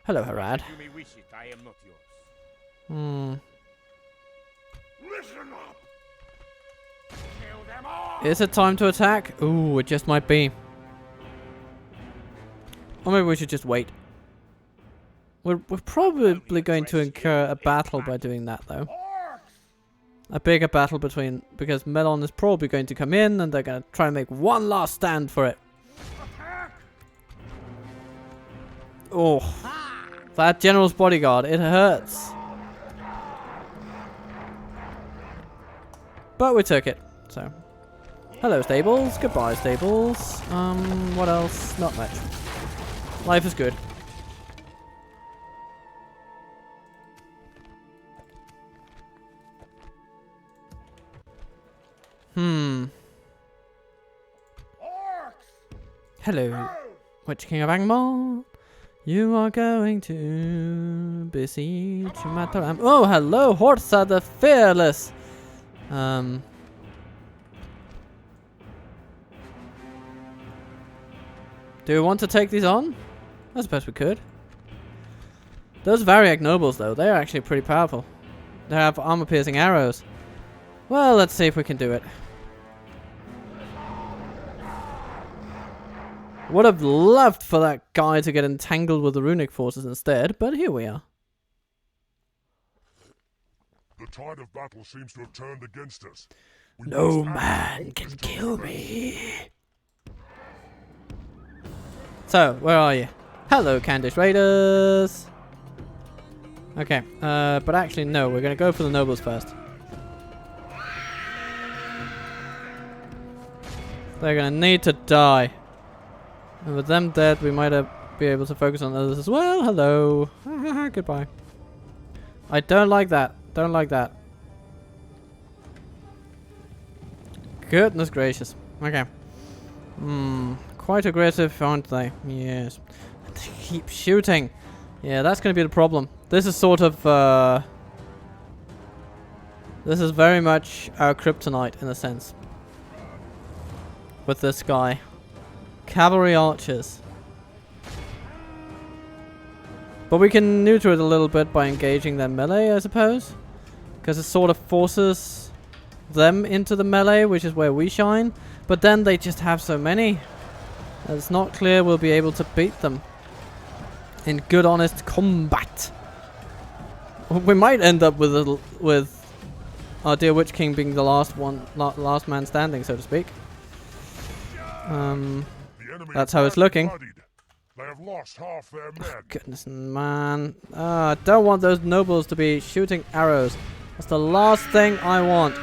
Hello, Harad. You may wish it, I am not yours. Listen up! Kill them all! Is it time to attack? Ooh, it just might be. Or maybe we should just wait. We're probably going to incur a battle by doing that, though. A bigger battle between... because Melon is probably going to come in and they're going to try and make one last stand for it. Oh. That general's bodyguard. It hurts. But we took it. So. Hello, stables. Goodbye, stables. What else? Not much. Life is good. Hello, Witch King of Angmar. You are going to besiege Mataram. Oh, hello, Horsa the Fearless. Do we want to take these on? I suppose we could. Those Variag nobles, though, they're actually pretty powerful. They have armor-piercing arrows. Well, let's see if we can do it. Would have loved for that guy to get entangled with the runic forces instead, but here we are. The tide of battle seems to have turned against us. We No must act man to can halt this kill turn. me. So, where are you? Hello, Candice Raiders. Okay, but actually no, we're gonna go for the nobles first. They're gonna need to die. And with them dead, we might be able to focus on others as well. Hello. Goodbye. I don't like that. Don't like that. Goodness gracious. Okay. Quite aggressive, aren't they? Yes. They keep shooting. Yeah, that's going to be the problem. This is sort of, this is very much our kryptonite, in a sense. With this guy. Cavalry archers. But we can neuter it a little bit by engaging their melee, I suppose. Because it sort of forces them into the melee, which is where we shine. But then they just have so many. It's not clear we'll be able to beat them in good, honest combat. We might end up with our dear Witch King being the last last man standing, so to speak. That's how it's looking. They have lost half their men. Goodness, man. I don't want those nobles to be shooting arrows. That's the last thing I want.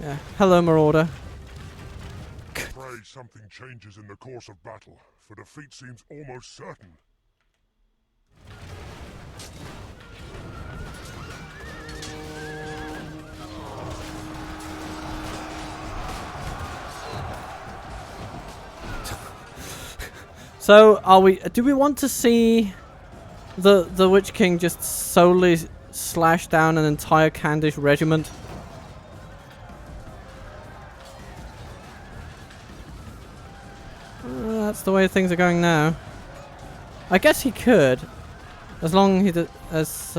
Yeah. Hello, Marauder. Pray something changes in the course of battle, for defeat seems almost certain. So, do we want to see the Witch King just solely slash down an entire Candish regiment? That's the way things are going now. I guess he could, as long as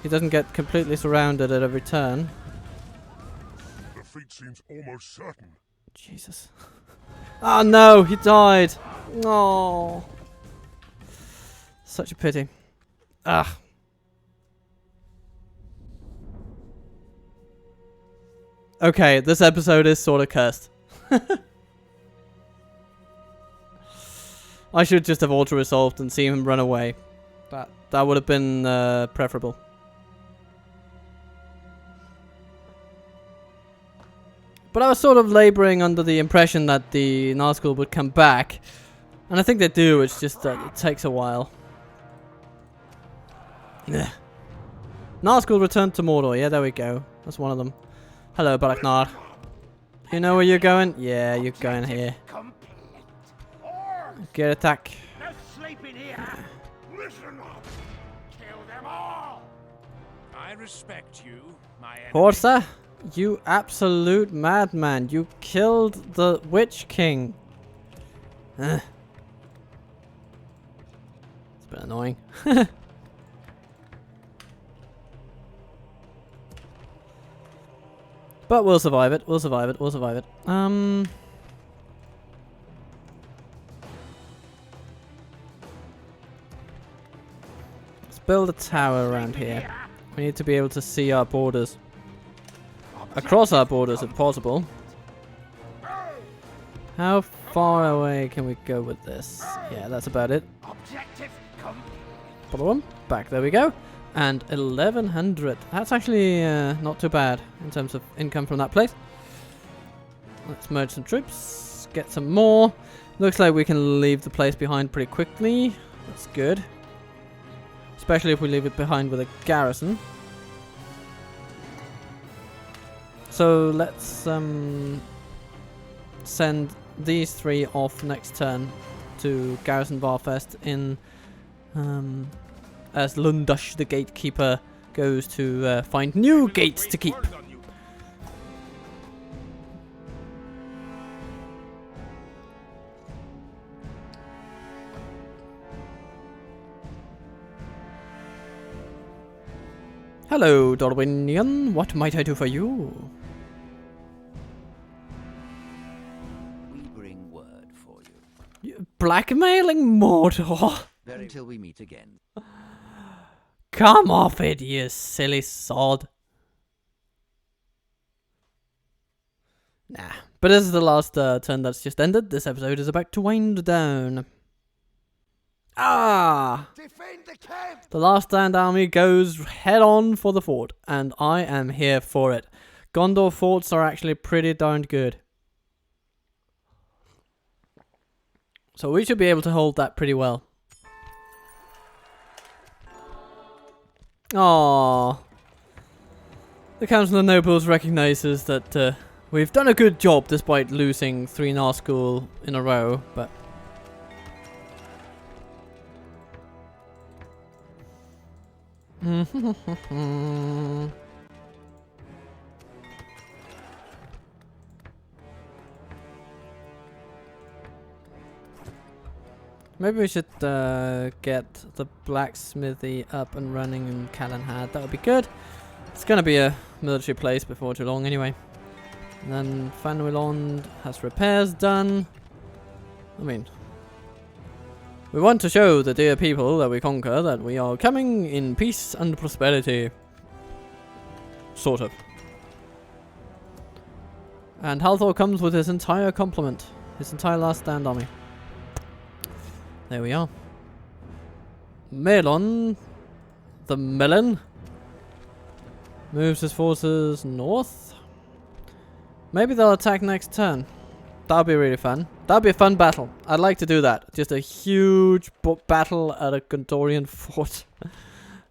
he doesn't get completely surrounded at every turn. Defeat seems almost certain. Jesus. Oh no, he died. Oh, such a pity. Ah. Okay, this episode is sort of cursed. I should just have auto-resolved and see him run away. That would have been preferable. But I was sort of labouring under the impression that the Nazgûl would come back. And I think they do, it's just that it takes a while. Yeah. Nazgûl returned to Mordor, yeah, there we go. That's one of them. Hello, Baraknar. You know where you're going? Yeah, you're going here. Get attack. No sleeping here. Listen up. Kill them all. I respect you, my enemy. Horsa, you absolute madman. You killed the Witch King. It's a bit annoying. But we'll survive it. We'll survive it. We'll survive it. Let's build a tower around here. We need to be able to see our borders. Across our borders if possible. How far away can we go with this? Yeah, that's about it. Objective complete. Boom. Back, there we go. And 1100. That's actually not too bad in terms of income from that place. Let's merge some troops. Get some more. Looks like we can leave the place behind pretty quickly. That's good. Especially if we leave it behind with a garrison. So let's send these three off next turn to garrison Varfest in as Lundush the gatekeeper goes to find new gates to keep. Hello, Dorwinian. What might I do for you? We bring word for you. Blackmailing Mordor? Until we meet again. Come off it, you silly sod. Nah, but this is the last turn that's just ended. This episode is about to wind down. Ah! Defend the camp! The last stand army goes head on for the fort, and I am here for it. Gondor forts are actually pretty darn good. So we should be able to hold that pretty well. Aww. The Council of Nobles recognizes that we've done a good job despite losing 3 Nazgûl in a row, but... Maybe we should get the blacksmithy up and running in Calenhad. That would be good. It's going to be a military place before too long anyway. And then Fanwilond has repairs done. I mean, we want to show the dear people that we conquer that we are coming in peace and prosperity. Sort of. And Halthor comes with his entire complement. His entire last stand army. There we are. Melon, the melon, moves his forces north. Maybe they'll attack next turn. That'll be really fun. That'll be a fun battle. I'd like to do that. Just a huge battle at a Gondorian fort.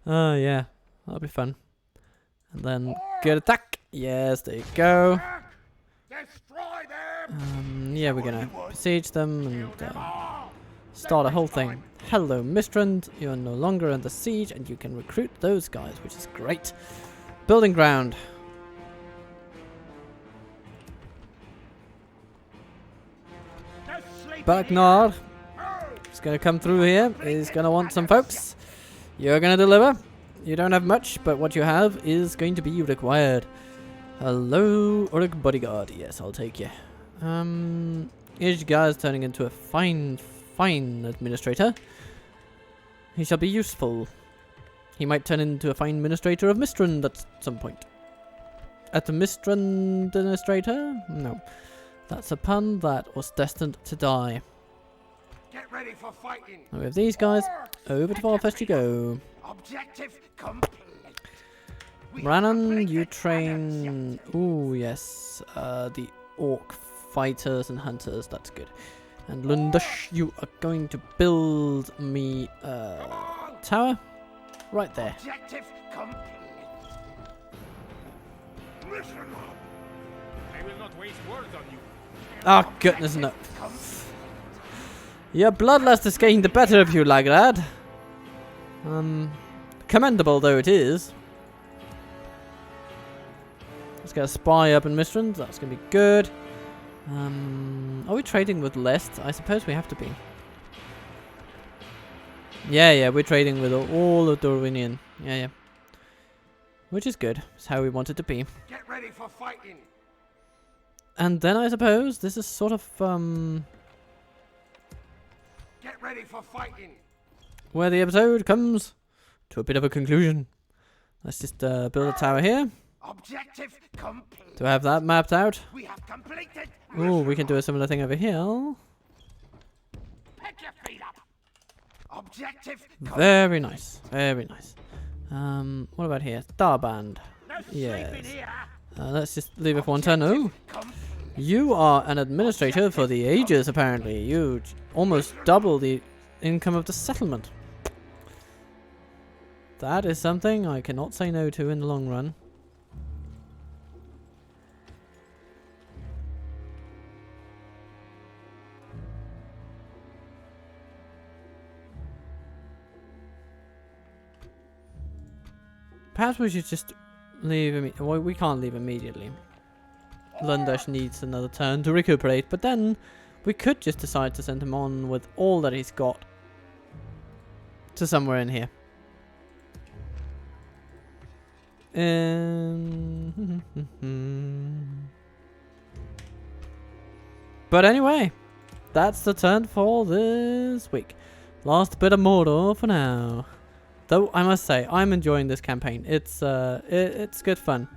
Yeah. That'll be fun. And then good attack. Yes, there you go. Destroy them! Yeah, we're gonna besiege them and start a whole thing. Hello, Mistrand. You're no longer under siege and you can recruit those guys, which is great. Building ground. Bagnar is going to come through here. He's going to want some folks. You're going to deliver. You don't have much, but what you have is going to be required. Hello, Uruk bodyguard. Yes, I'll take you. Each guy is turning into a fine administrator. He shall be useful. He might turn into a fine administrator of Mistrand at some point. At the Mistrand administrator? No. That's a pun that was destined to die. Get ready for fighting. Now we have these guys. Over to Farfetch you go. Objective complete. Rhun, you train... Ooh, yes. The orc fighters and hunters. That's good. And Lundush, you are going to build me a tower. Right there. Objective complete. Listen up. I will not waste words on you. Oh, goodness no. Your bloodlust is getting the better of you, lagrad. Commendable though it is. Let's get a spy up in Mistrand. That's going to be good. Are we trading with Lest? I suppose we have to be. Yeah, we're trading with all of Dorwinian. Yeah. Which is good. It's how we want it to be. Get ready for fighting. And then I suppose this is sort of Get ready for fighting. where the episode comes to a bit of a conclusion. Let's just build a tower here. Objective complete. To have that mapped out. We have completed. Oh, we can do a similar thing over here. Pick your feet up. Objective complete. Very nice. Very nice. What about here? Starband. No Yes. sleeping here. Let's just leave it for one turn. Oh, Complete. you are an administrator for the ages, apparently. You almost double the income of the settlement. That is something I cannot say no to in the long run. Perhaps we should just leave immediately. Well, we can't leave immediately. Lundush needs another turn to recuperate, but then we could just decide to send him on with all that he's got to somewhere in here. But anyway, that's the turn for this week. Last bit of Mordor for now. Though I must say, I'm enjoying this campaign. It's good fun.